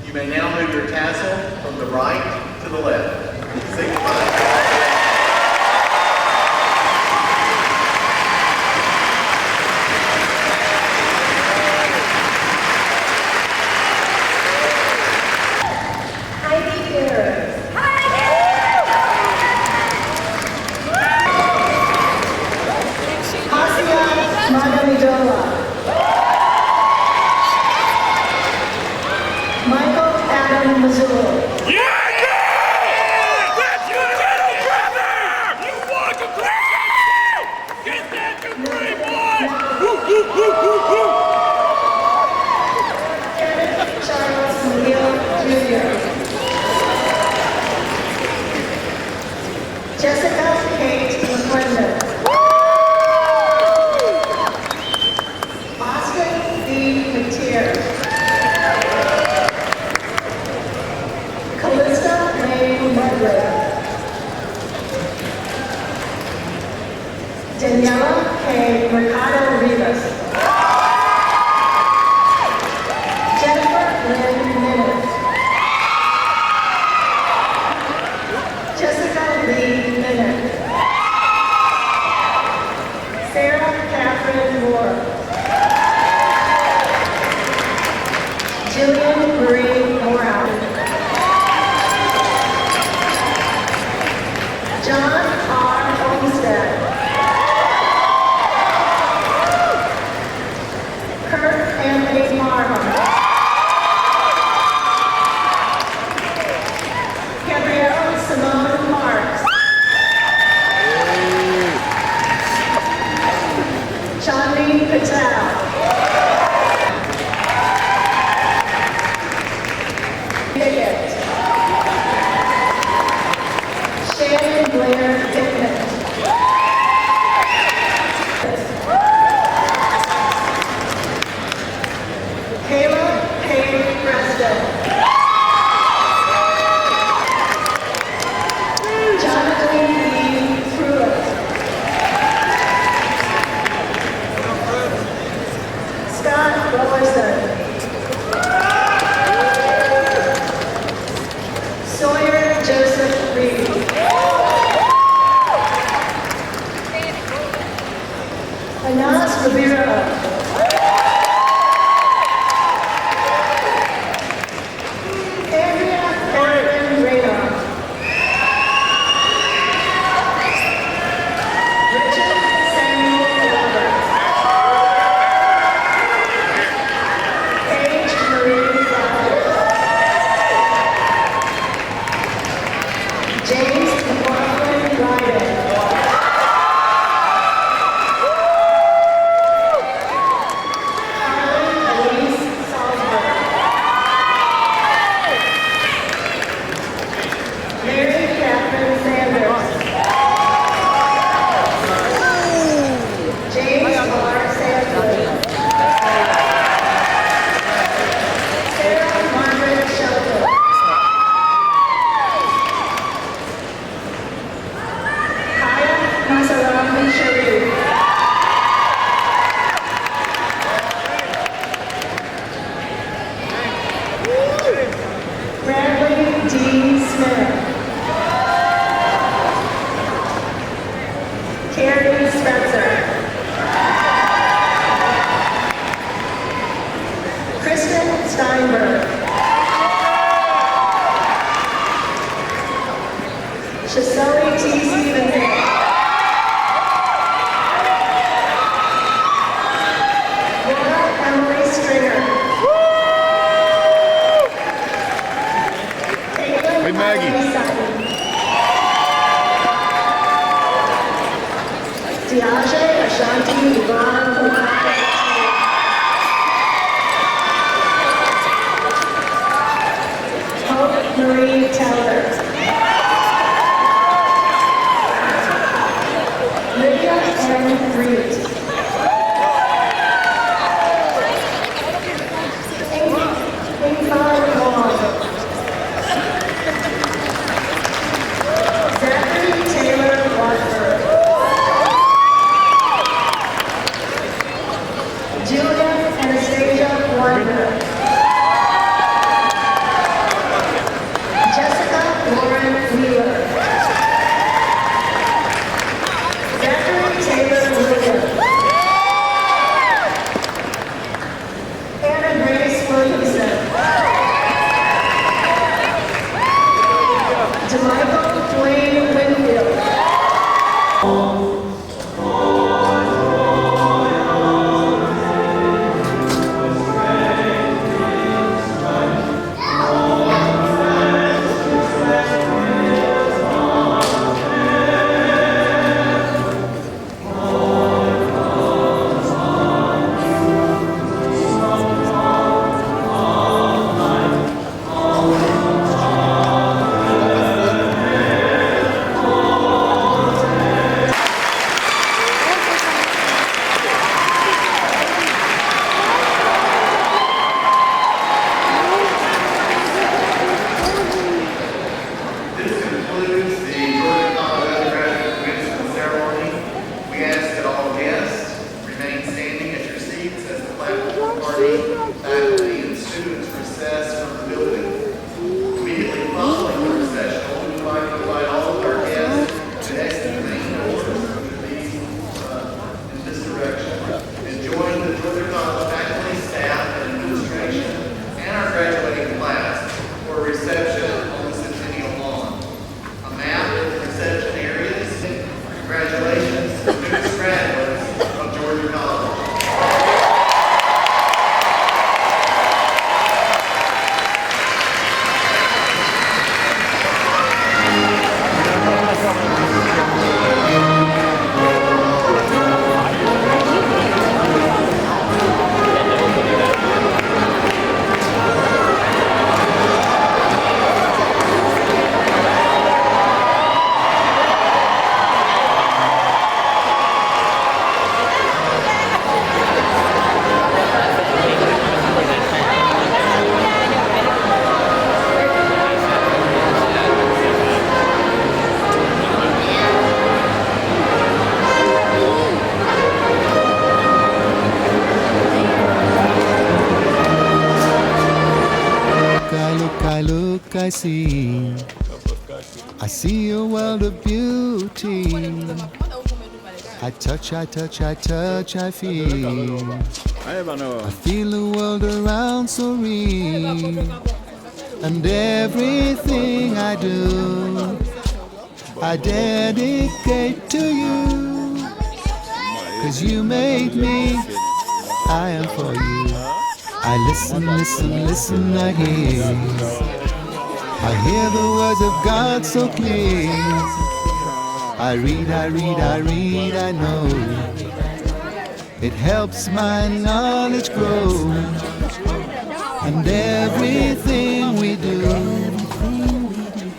You may now move your tassel from the right to the left. Signify. Daniela K. Mercado Rivas. Jennifer Lynn Minnis. Jessica Lee Minnis. Sarah Catherine Moore. Jillian Marie Morehouse. John R. Olmsted. Anthony Marham. Gabrielle Simone Marks. Chandni Patel. Bigot. Shannon Blair Pittman. Kayla Payne Preston. Jonathan E. Pruitt. Scott Willerson. Sawyer Joseph Reed. Anas Rivera. and Reed. I see. I see a world of beauty. I touch, I feel. I feel the world around so real. And everything I do, I dedicate to you. 'Cause you made me, I am for you. I listen, I hear. I hear the words of God so clear. I read, I know. It helps my knowledge grow. And everything we do,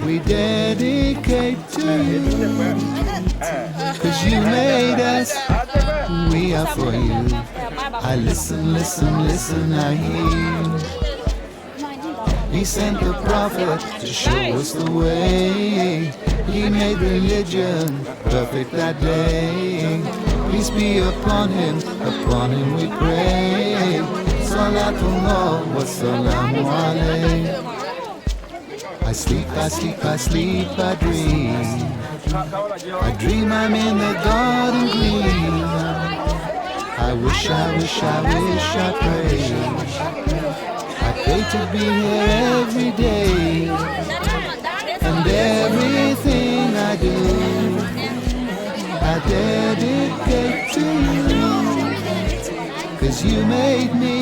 we dedicate to you. 'Cause you made us, we are for you. I listen, I hear. He sent the prophet to show us the way. He made religion perfect that day. Peace be upon him we pray. Salatullah wa salamu alayhi. I sleep, I dream. I dream I'm in the garden green. I wish, I pray. I pray to be here every day. And everything I do, I dedicate to you. 'Cause you made me,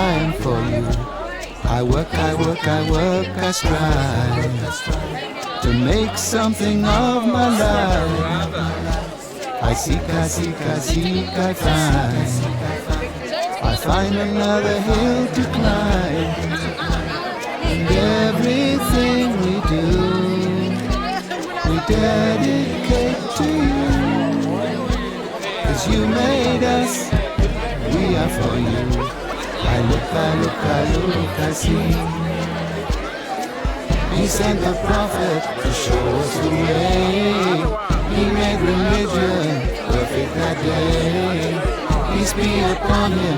I am for you. I work, I strive to make something of my life. I seek, I find. I find another hill to climb. And everything we do, we dedicate to you. 'cause you made us, we are for you. I look, I see. He sent the prophet to show us the way. He made religion perfect that day. Peace be upon him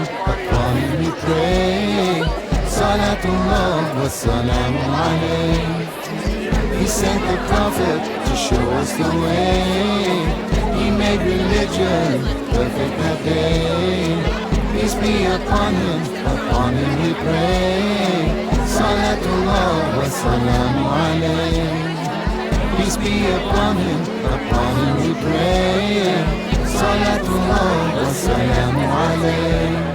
we pray. Salatullah wa salam alayhi. He sent the prophet to show us the way. He made religion perfect that day. Peace be upon him we pray. Salatullah wa salam alayhi. Peace be upon him we pray. Salatullah wa salam alayhi.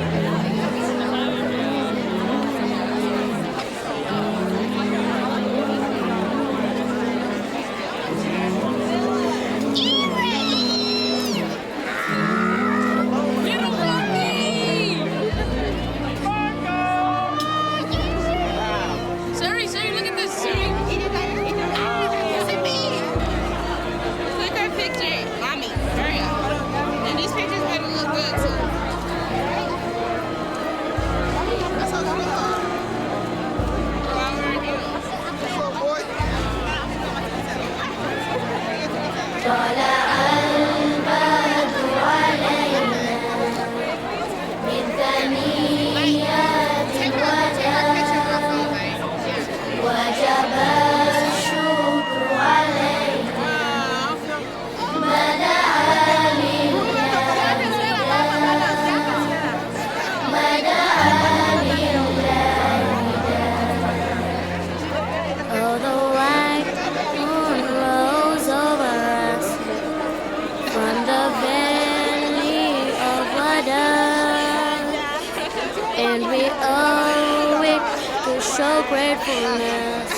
And we owe it to show gratefulness,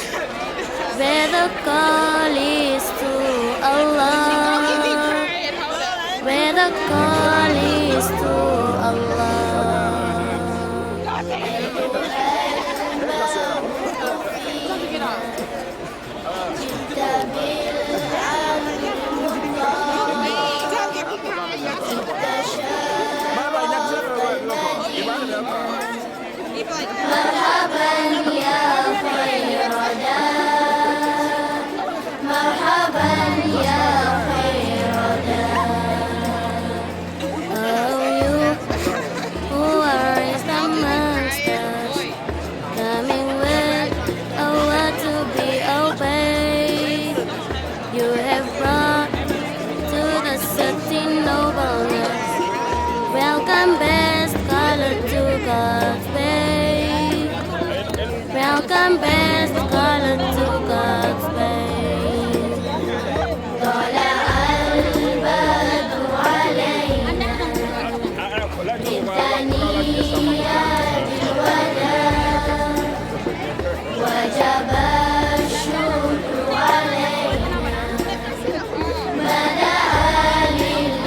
where the call is to Allah, where the call is to Allah. مرحبا يا خير دار مرحبا يا خير دار. Oh, you who are raised amongst us, coming with a word to be obeyed, you have brought to the city nobleness. Welcome, best color to God's way. Welcome, best color to God's way. طلع البدر علينا من ثنيات الوداع وجب الشكر علينا ما دعا لله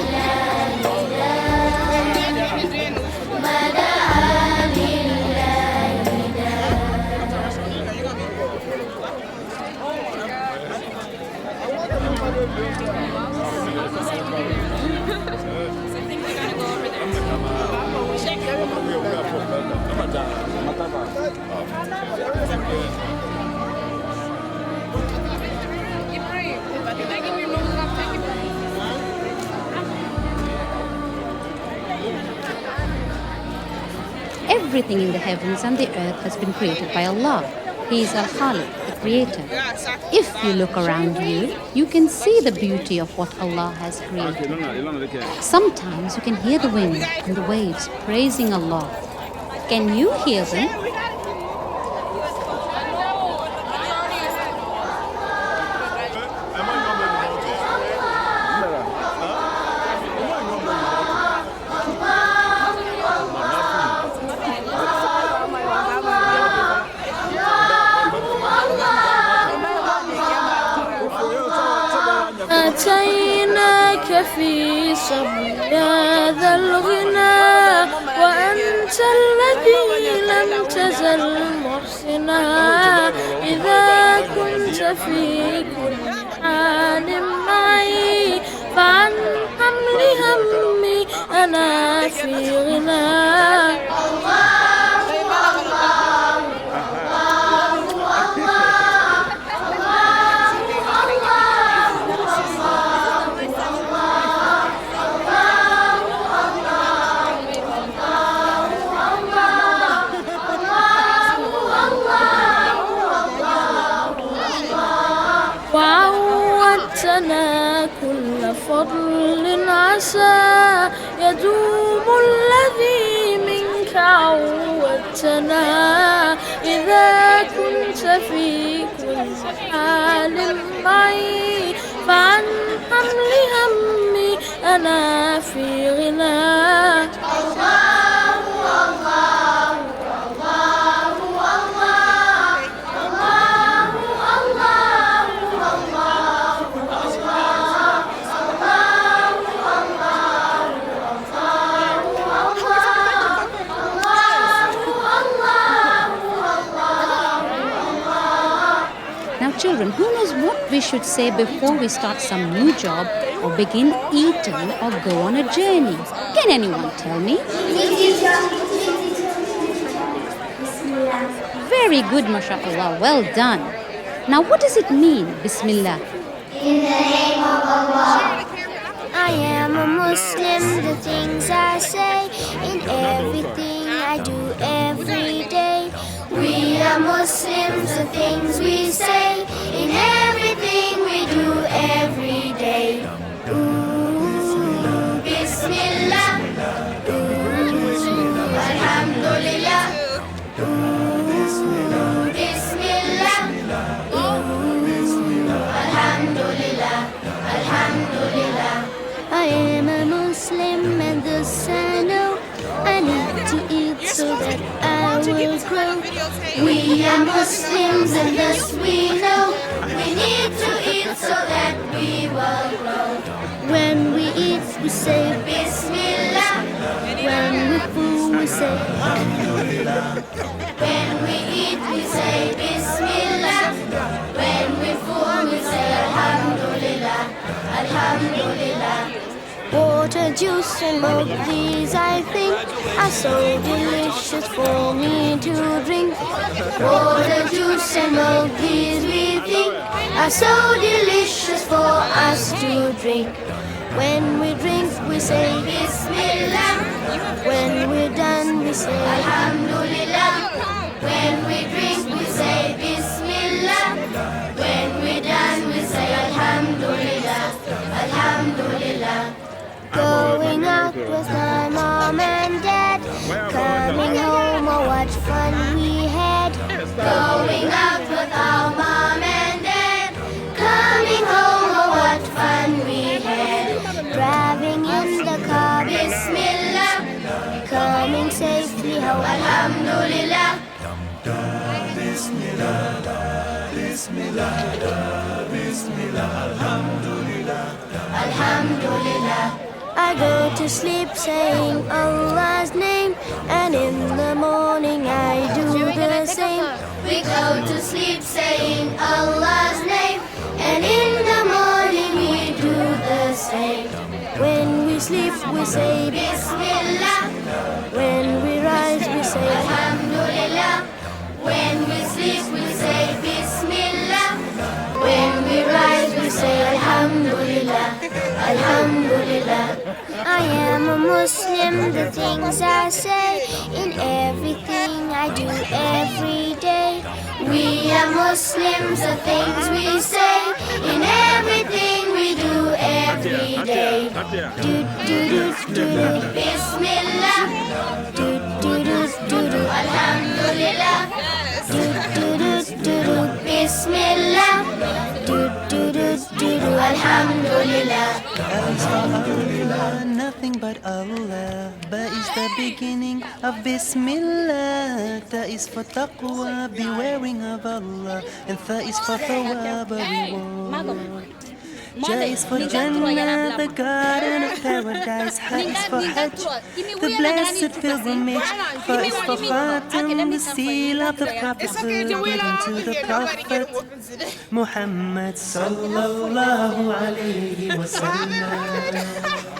ما دعا لله Everything in the heavens and the earth has been created by Allah. He is Al-Khaliq, the creator. If you look around you, you can see the beauty of what Allah has created. Sometimes you can hear the wind and the waves praising Allah. Can you hear them? أتيناك في صبي هذا الغنى وأنت الذي لم تزل محسنا إذا كنت في كل حال معي فعن حمل همي أنا في غنى. وعودتنا كل فضل عسى يدوم الذي منك عودتنا. إذا كنت في كل حال معي فعن حمل همي أنا في غنى. Now children, who knows what we should say before we start some new job or begin eating or go on a journey? Can anyone tell me? Very good, mashallah, well done. Now what does it mean, Bismillah? In the name of Allah. I am a Muslim, the things I say, in everything I do every day. We are Muslims, the things we say, in everything we do every day. Ooh, Bismillah. Ooh, Alhamdulillah. Ooh, Bismillah. Ooh, Alhamdulillah. Alhamdulillah. I am a Muslim and thus I know I need to eat so that I will grow. We are Muslims and thus we know we need to eat so that we will grow. When we eat we say Bismillah. when we fool we say When we eat we say Bismillah. When we fool we say Alhamdulillah. Alhamdulillah. water, juice and milk, these I think are so delicious for me to drink. Water, juice and milk, these we think are so delicious for us to drink. When we drink we say Bismillah. when we're done we say Alhamdulillah. When we drink we say Bismillah. When we're done we say Alhamdulillah. Alhamdulillah. going out with my mom and dad, coming home, oh what fun we had. Going out with our mom and dad, coming home, oh what fun we had. Driving in the car, Bismillah. coming safely home. Alhamdulillah. Alhamdulillah. I go to sleep saying Allah's name, and in the morning I do the same. We go to sleep saying Allah's name, and in the morning we do the same. When we sleep we say Bismillah. when we rise we say Alhamdulillah. When we sleep we say Bismillah. When we rise we say Alhamdulillah. Alhamdulillah. I am a Muslim, the things I say, in everything I do every day. We are Muslims, the things we say, in everything we do every day. Do do do do do Bismillah. do do do do do Alhamdulillah. do do do do do Bismillah. do do do do do Alhamdulillah. Alhamdulillah, nothing but Allah. Ba is the beginning of Bismillah. Ta is for taqwa, bewaring of Allah. And Tha is for thawab, reward. Ja is for Jannah, the garden of paradise. Ha is for Hajj, the blessed pilgrimage. Fa is for Khatam, the seal of the prophethood given to the Prophet Muhammad sallallahu alayhi wa sallam.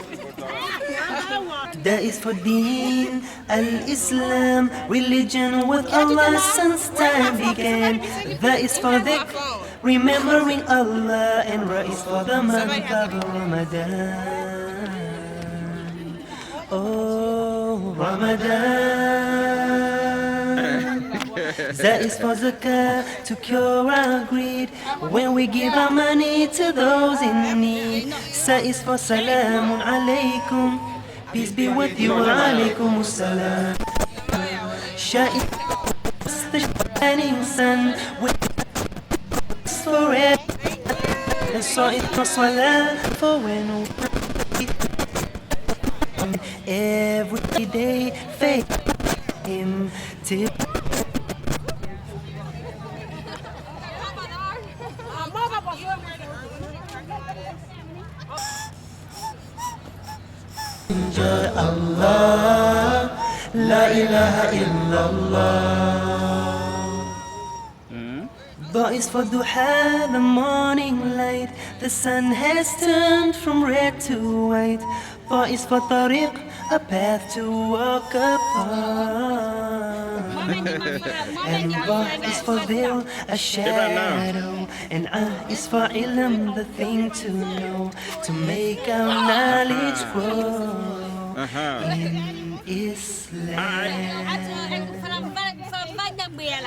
That is for Deen al-Islam, religion with Allah since time began. That is for dhikr, remembering Allah, and Ra is for the month of Ramadan. Oh, Ramadan. That is for zakah, to cure our greed when we give our money to those in need. That is for salamun alaykum, peace be with you, wa alaykum assalam. Sha'id, the shining sun, with forever. And so it was salah for when we every day faith him till Allah, la ilaha illallah. Ba is for duha, the morning light. The sun has turned from red to white. Ba is for tariq, a path to walk upon. And Ba is for veil, a shadow. And is for ilm, the thing to know, to make our knowledge grow in Islam.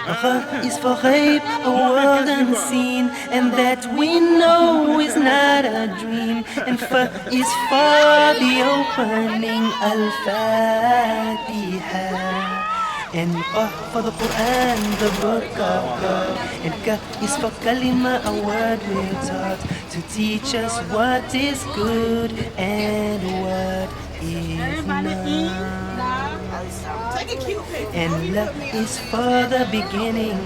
Kha is for ghaib, a world unseen, and that we know is not a dream. And Fa is for the opening Al-Fatiha. And Qaf for the Quran, the book of God. And Ka is for kalima, a word we're taught to teach us what is good and what is not. And La is for the beginning.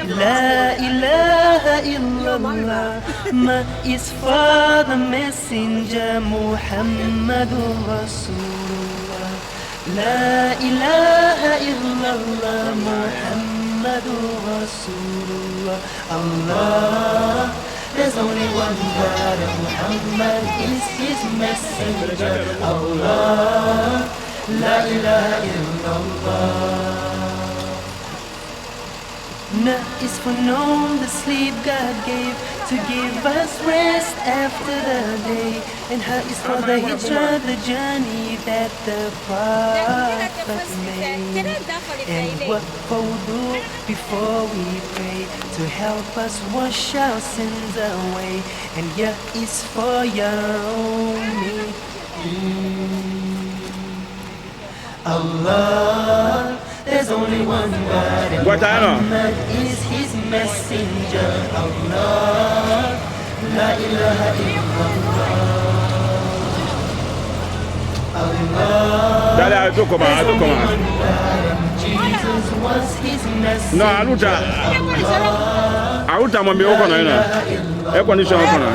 La ilaha illallah. Ma is for the messenger, Muhammadur Rasulullah. La ilaha illallah, Muhammadur Rasulullah. Allah, there's only one God, and Muhammad is his messenger. Allah, la ilaha illallah. Na is for known, the sleep God gave to give us rest after the day. And Ha is for the hijrah, the journey that the Prophet made. And Wa for wudu, before we pray, to help us wash our sins away. And Ya is for Yaumi. Allah, there's only one God, and Muhammad is his messenger. Allah, la ilaha illallah. Allah, there's only one God, and Jesus was his messenger. No, Aluta. Aluta mambi uko na ina. Eko nisho uko na.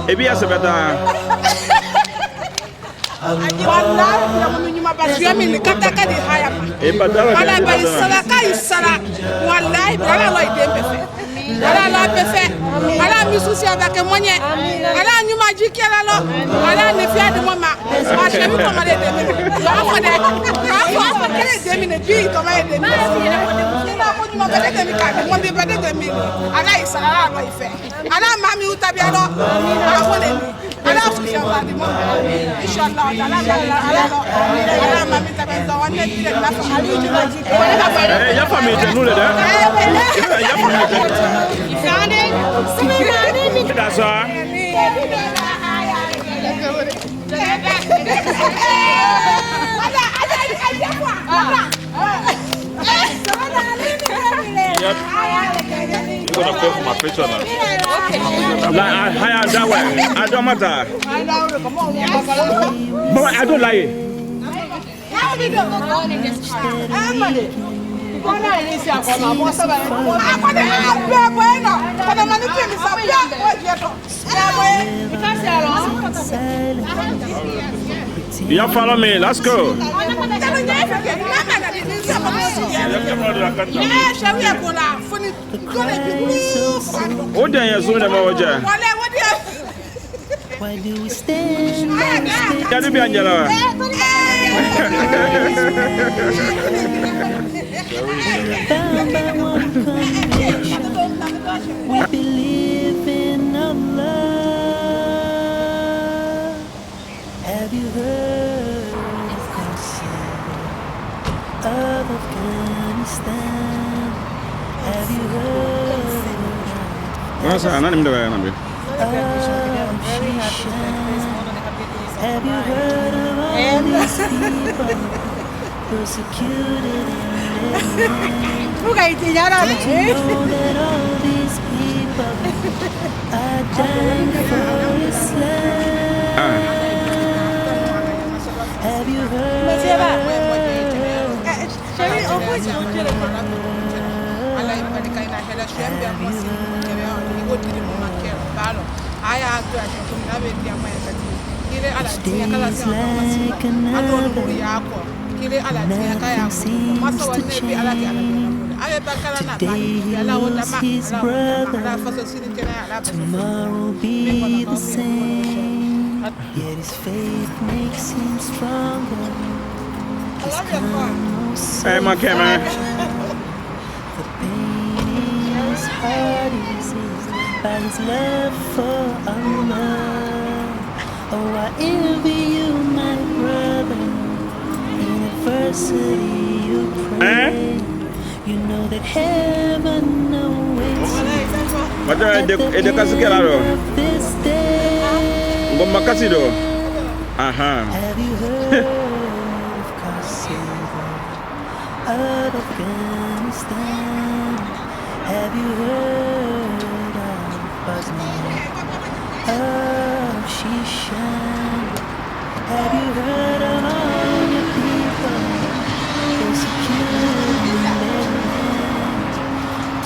Ebi asebeta. Ala la pefe, ala mi souci avec moi, ala ni magique ala ni fier de moi, ma chérie comment elle est devenue. Quelle est devenue, comment elle est devenue. Ala isa ala va y faire. Ala mami ou tabialo, ala bonne. Ala souci avec moi. Inshallah, ala mami tabialo, on est dit la famille. Ya famille de nous là. Ya famille. You found it? That's all. Yep. You're gonna pay for my picture now. Like I hire that way. I don't matter. But I don't like it. You follow me, let's go. What do you say about that? Why do we stand by Can you be Angela? bound by one conviction? We believe in Allah. Have you heard of Kosovo, of Afghanistan? Have you heard What's that? I'm not even of Shishan? Have you heard of all these people persecuted in their land? Don't you know that all these people are dying for Islam? Have you heard? Nothing seems to change. Today he was his brother, tomorrow will be the same. Yet his faith makes him stronger. His Hey, my camera. The pain in his heart is eased by his love for Allah. Oh, I envy you, my brother. In adversity you pray. You know that heaven awaits you at the end of this day. Have you heard of Kosovo, of Afghanistan? Have you heard of Bosnia, of Shishan? Have you heard of all the people persecuted in their land?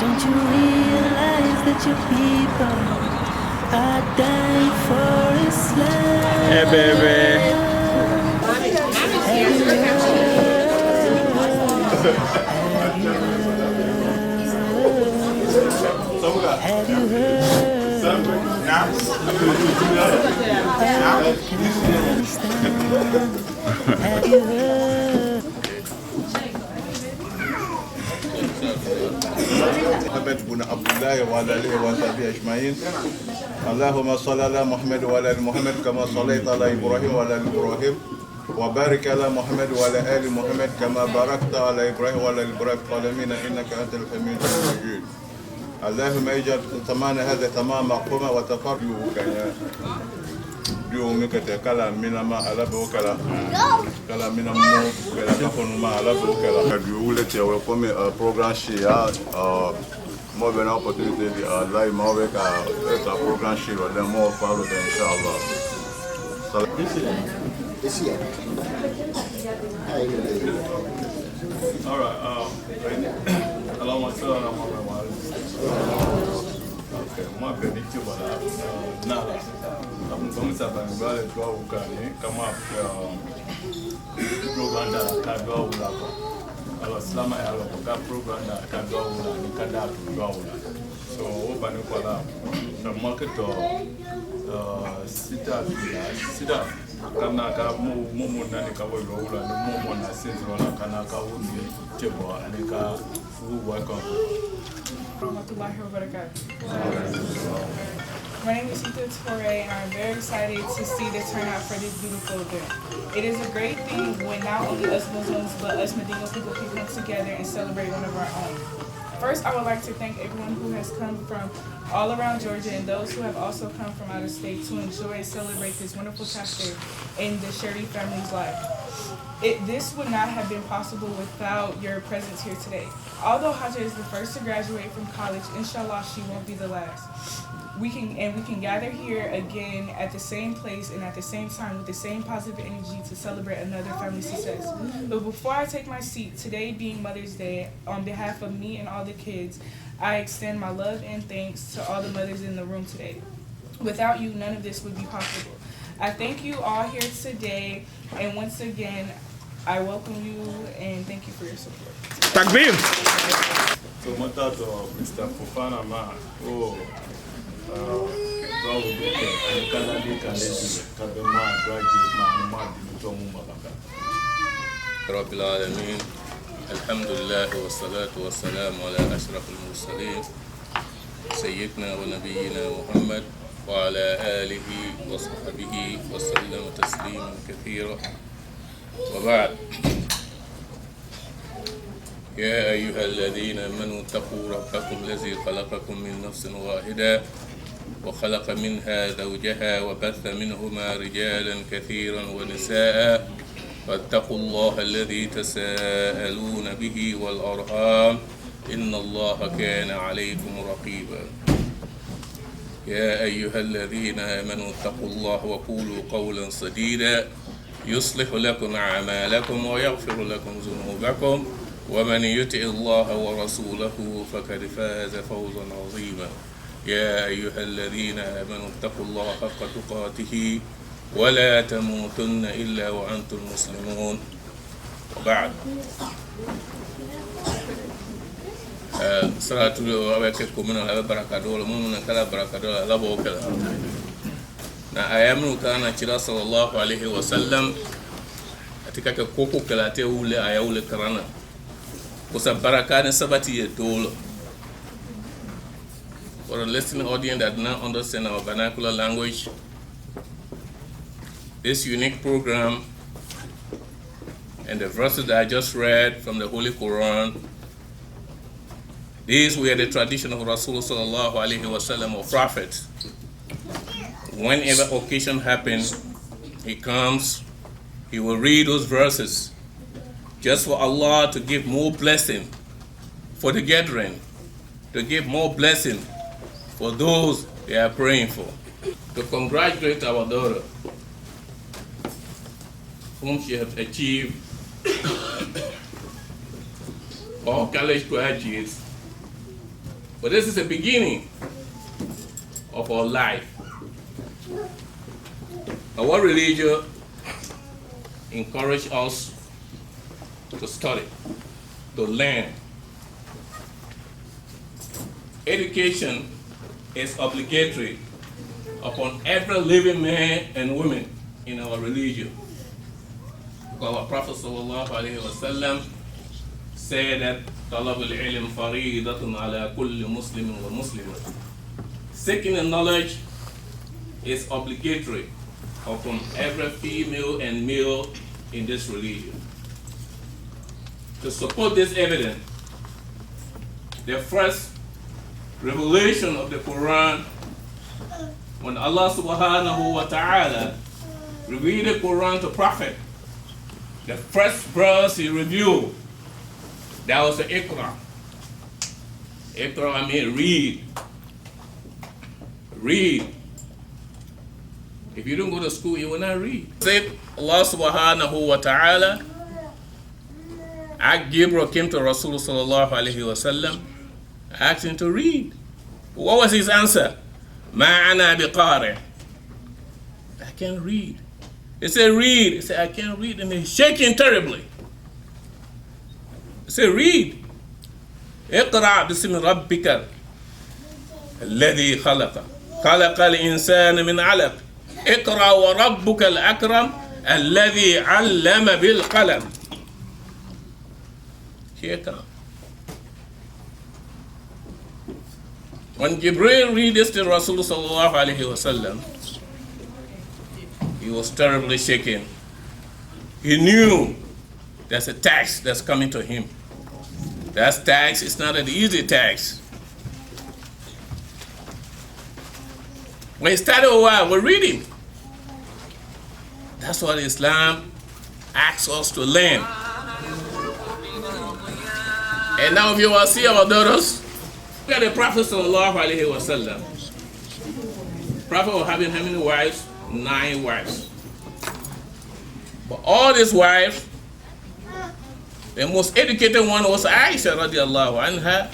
Don't you realize that your people are dying for Islam? Hey, baby. Have you heard? Have you heard? محمد بن عبد الله وعلى اله وصحبه اجمعين. اللهم صل على محمد وعلى ال محمد كما صليت على ابراهيم وعلى ال ابراهيم وبارك على محمد وعلى ال محمد كما باركت على ابراهيم وعلى ال ابراهيم في العالمين انك انت الحميد المجيد. اللهم اجعل ثمان هذا تمام مقومه وتفرجه كان يوم كتكلا من ما على بوكلا كلا من مو كلا كفن ما على بوكلا. You let your welcome program share more than opportunity live more work a program share then more follow inshallah. All right. Hello, my son. Okay, my baby too, but nada. I'm going to have a brother to come up program that I can't go without. I was slammed out of a program that I can't go without. You can't have to go without. So, open up the market to sit up. Kana ka mumu nani ka welo ula ni mumu na sentro la kana ka undi chebo anika fu welcome. My name is Ethan Torre, and I'm very excited to see the turnout for this beautiful event. It is a great thing when not only us Muslims, but us Medina people can come together and celebrate one of our own. First, I would like to thank everyone who has come from all around Georgia and those who have also come from out of state to enjoy and celebrate this wonderful chapter in the Sheriff family's life. This would not have been possible without your presence here today. Although Haja is the first to graduate from college, inshallah she won't be the last. We can gather here again at the same place and at the same time with the same positive energy to celebrate another family success. But before I take my seat, today being Mother's Day, on behalf of me and all the kids, I extend my love and thanks to all the mothers in the room today. Without you, none of this would be possible. I thank you all here today, and once again, I welcome you and thank you for your support. Takbir! So mata to Mr. Fofana ma bawo beke anikala de kalesi kabe ma draje ma di to mu mabaka. Rabbil alamin. Alhamdulillah wassalatu wassalamu ala ashrafil mursalin sayyidina wa nabiyyina Muhammad wa ala alihi wa sahbihi wa sallam tasliman kathira. Wa ba'd. يا أيها الذين آمنوا اتقوا ربكم الذي خلقكم من نفس واحدة وخلق منها زوجها وبث منهما رجالا كثيرا ونساء واتقوا الله الذي تساءلون به والأرحام إن الله كان عليكم رقيبا يا أيها الذين آمنوا اتقوا الله وقولوا قولا سديدا يصلح لكم أعمالكم ويغفر لكم ذنوبكم ومن يطع الله ورسوله فقد فاز فوزا عظيما يا أيها الذين آمنوا اتقوا الله حق تقاته ولا تموتن إلا وأنتم مسلمون وبعد صلاة وبركاته من البركة دول من كلا بركة دول لا بوكلا na ayamnu kana kira sallallahu alaihi wasallam atika ka koko kala te ule ayawule karana kusa baraka ne sabati ye dolo. For a listening audience that do not understand our vernacular language, this unique program and the verses that I just read from the Holy Quran, these were the tradition of Rasulullah sallallahu alaihi wasallam, or prophet. Whenever occasion happens, he comes, he will read those verses just for Allah to give more blessing for the gathering, to give more blessing for those they are praying for. To congratulate our daughter, whom she has achieved all college graduates. But this is the beginning of our life. Our religion encourages us to study, to learn. Education is obligatory upon every living man and woman in our religion. Our Prophet sallallahu alaihi wasallam said that طلب العلم فريضة على كل مسلم ومسلمة. Seeking the knowledge is obligatory upon every female and male in this religion. To support this evidence, the first revelation of the Quran, when Allah subhanahu wa ta'ala revealed the Quran to Prophet, the first verse he revealed, that was the Iqra. Iqra, I mean read. Read. If you don't go to school, you will not read. Said Allah subhanahu wa ta'ala, Gabriel came to Rasulullah sallallahu alaihi wasallam, asked him to read. What was his answer? Ma ana biqari. I can't read. He said, read. He said, I can't read. And he's shaking terribly. He said, read. اقرأ باسم ربك الذي خلق خلق الإنسان من علق اقرأ وربك الأكرم الذي علم بالقلم. Here come. When Jibril read this to Rasulullah sallallahu alaihi wasallam, he was terribly shaken. He knew there's a tax that's coming to him. That tax is not an easy tax. When he started a while, we're reading. That's what Islam asks us to learn. And now if you will see our daughters, look at the Prophet sallallahu alaihi wasallam. Prophet was having how many wives? 9 wives. But all these wives, the most educated one was Aisha radiallahu anha.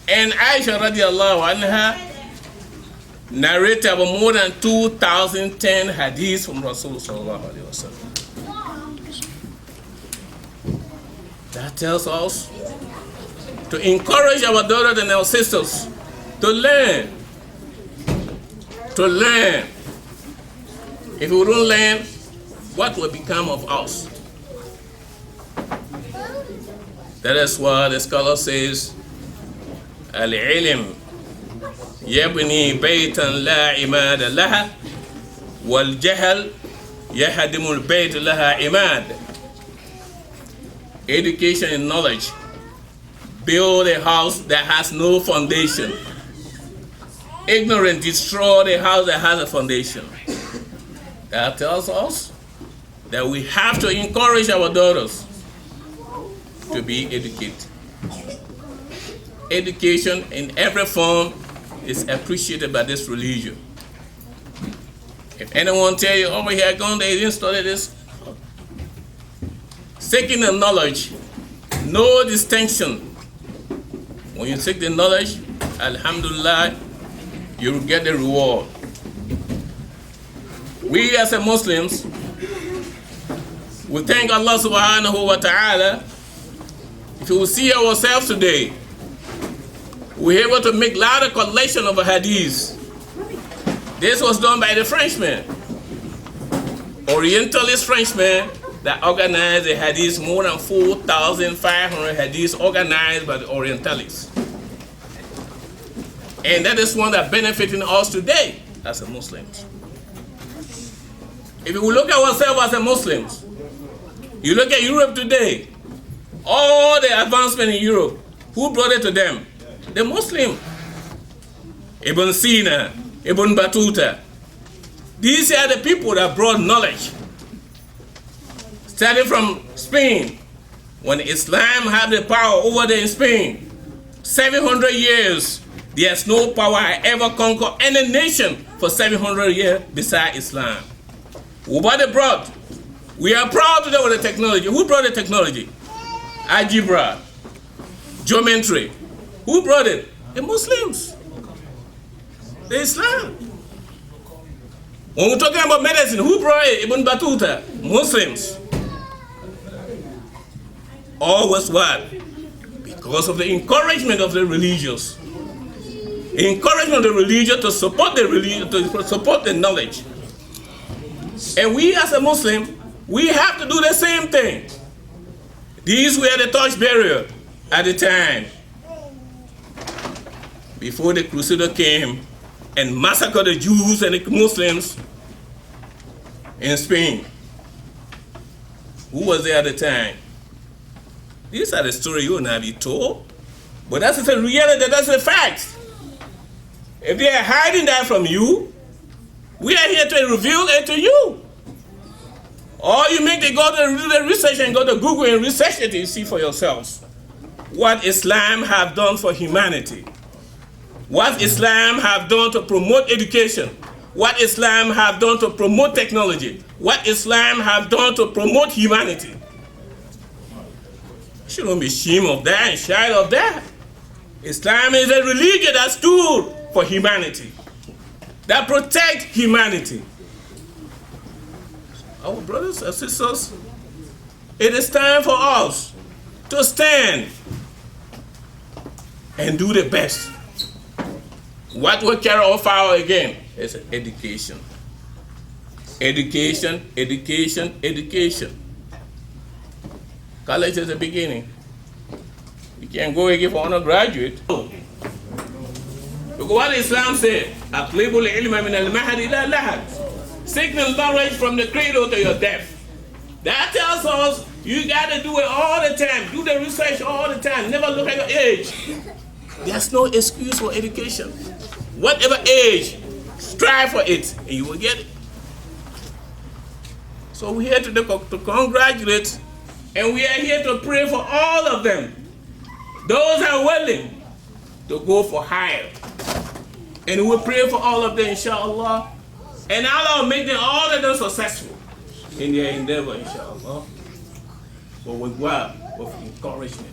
And Aisha radiallahu anha narrated about more than 2,010 hadiths from Rasulullah sallallahu alaihi wasallam. That tells us to encourage our daughters and our sisters to learn. To learn. If we don't learn, what will become of us? That is why the scholar says, Al-ilm yabni baytan la imada laha wal jahl yahdimu al-bayt laha imad. Education and knowledge build a house that has no foundation. Ignorance destroy the house that has a foundation. That tells us that we have to encourage our daughters to be educated. Education in every form is appreciated by this religion. If anyone tell you over here, gone, they didn't study this. Seeking the knowledge, no distinction. When you seek the knowledge, alhamdulillah, you will get the reward. We as Muslims, we thank Allah subhanahu wa ta'ala. If you will see ourselves today, we're able to make a lot of collection of hadiths. This was done by the Frenchman, Orientalist Frenchman, that organized the hadiths, more than 4,500 hadiths organized by the Orientalists. And that is one that benefiting us today as a Muslims. If we look at ourselves as a Muslims, you look at Europe today, all the advancement in Europe, who brought it to them? The Muslim. Ibn Sina, Ibn Battuta. These are the people that brought knowledge. Starting from Spain, when Islam had the power over there in Spain, 700 years, there's no power I ever conquer any nation for 700 years beside Islam. What they brought? We are proud today with the technology. Who brought the technology? Algebra, geometry. Who brought it? The Muslims. The Islam. When we're talking about medicine, who brought it? Ibn Battuta. Muslims. Always what? Because of the encouragement of the religious. Encouragement of the religious to support the religion, to support the knowledge. And we as a Muslim, we have to do the same thing. These were the torch barrier at the time. Before the Crusader came and massacred the Jews and the Muslims in Spain. Who was there at the time? These are the stories you will not be told. But that's the reality, that's the fact. If they are hiding that from you, we are here to reveal it to you. Or you make them go to do the research and go to Google and research it and you see for yourselves what Islam have done for humanity. What Islam have done to promote education. What Islam have done to promote technology. What Islam have done to promote humanity. You shouldn't be ashamed of that and shy of that. Islam is a religion that stood for humanity, that protect humanity. Our brothers and sisters, it is time for us to stand and do the best. What will carry our fire again is education. Education, education, education. College is the beginning. You can't go again for undergraduate. Look what Islam said. Atlibul ilma min al-mahad ila lahad. Seek the knowledge from the cradle to your death. That tells us you got to do it all the time. Do the research all the time. Never look at your age. There's no excuse for education. Whatever age, strive for it and you will get it. So we're here to congratulate, and we are here to pray for all of them. Those who are willing to go for higher. And we'll pray for all of them, inshallah. And Allah will make them all of them successful in their endeavor, inshallah. But with what? With encouragement.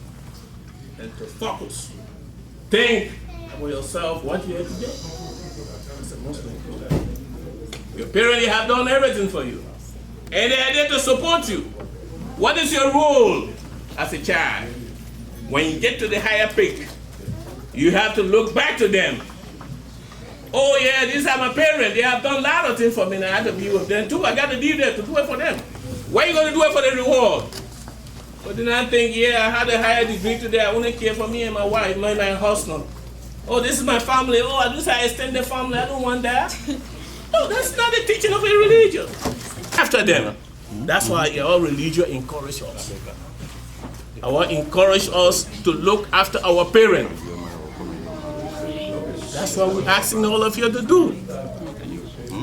And to focus. Think about yourself, what you have to do. as a Muslim. Your parents have done everything for you. And they are there to support you. What is your role as a child? When you get to the higher peak, you have to look back to them. Oh yeah, these are my parents. They have done a lot of things for me, and I have to be with them too. I got to be there to do it for them. Why are you going to do it for the reward? But then I think, yeah, I had a higher degree today. I only care for me and my wife, my husband. Oh, this is my family. Oh, this is our extended family. I don't want that. No, that's not the teaching of a religion. After them. That's why our religion encourages us. Our encourage us to look after our parents. That's what we're asking all of you to do.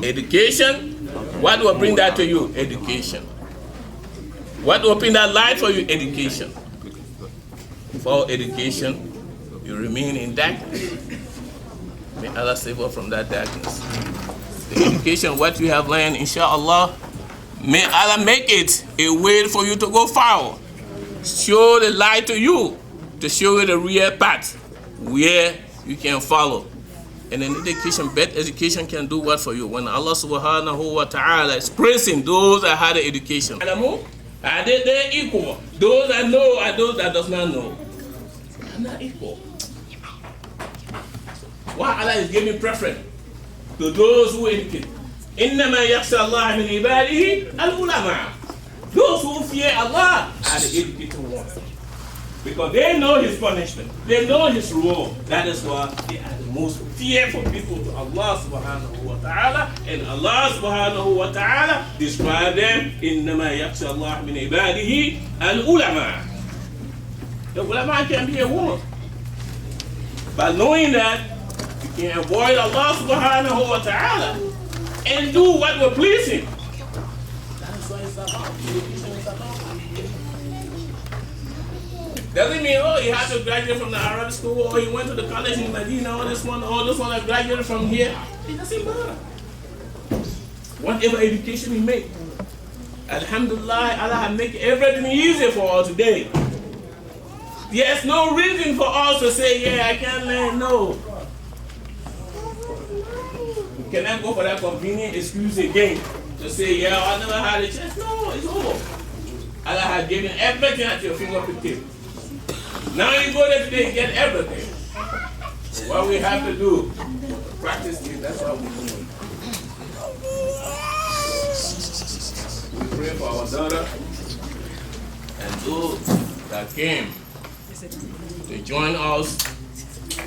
Education. What will bring that to you? Education. What will open that light for you? Education. For education, you remain in darkness. May Allah save us from that darkness. The education, what you have learned, inshallah, may Allah make it a way for you to go forward. Show the light to you, to show you the real path where you can follow. And in education, better education can do what for you? When Allah subhanahu wa ta'ala is praising those that had education. Are they equal? Those that know and those that does not know. They are not equal. Why Allah is giving preference to those who educate. إِنَّمَا يَخْشَى اللَّهَ مِنْ عِبَادِهِ الْعُلَمَاءُ. Those who fear Allah are the educated ones. Because they know His punishment. They know His reward. That is why they are the most fearful people to Allah subhanahu wa ta'ala. And Allah subhanahu wa ta'ala describe them, إِنَّمَا يَخْشَى اللَّهَ مِنْ عِبَادِهِ الْعُلَمَاءُ. The ulama can be a woman. By knowing that, you can avoid Allah subhanahu wa ta'ala and do what will please Him. That is what it's about. Education is about. Doesn't mean, oh, you have to graduate from the Arab school, or you went to the college in Medina, or this one that graduated from here. It doesn't matter. Whatever education we make, alhamdulillah, Allah has made everything easy for us today. There's no reason for us to say, yeah, I can't learn. No. We cannot go for that convenient excuse again to say, yeah, I never had a chance. No, it's over. Allah has given everything at your fingertip. Now you go there today and get everything. What we have to do, practice it, that's what we do. We pray for our daughter and those that came to join us,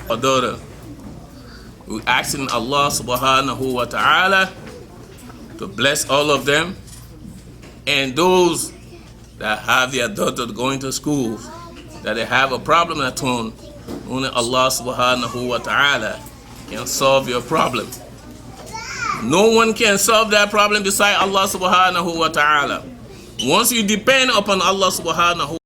our daughter. We're asking Allah subhanahu wa ta'ala to bless all of them and those that have their daughter going to school, that they have a problem at home, only Allah subhanahu wa ta'ala can solve your problem. No one can solve that problem besides Allah subhanahu wa ta'ala. Once you depend upon Allah subhanahu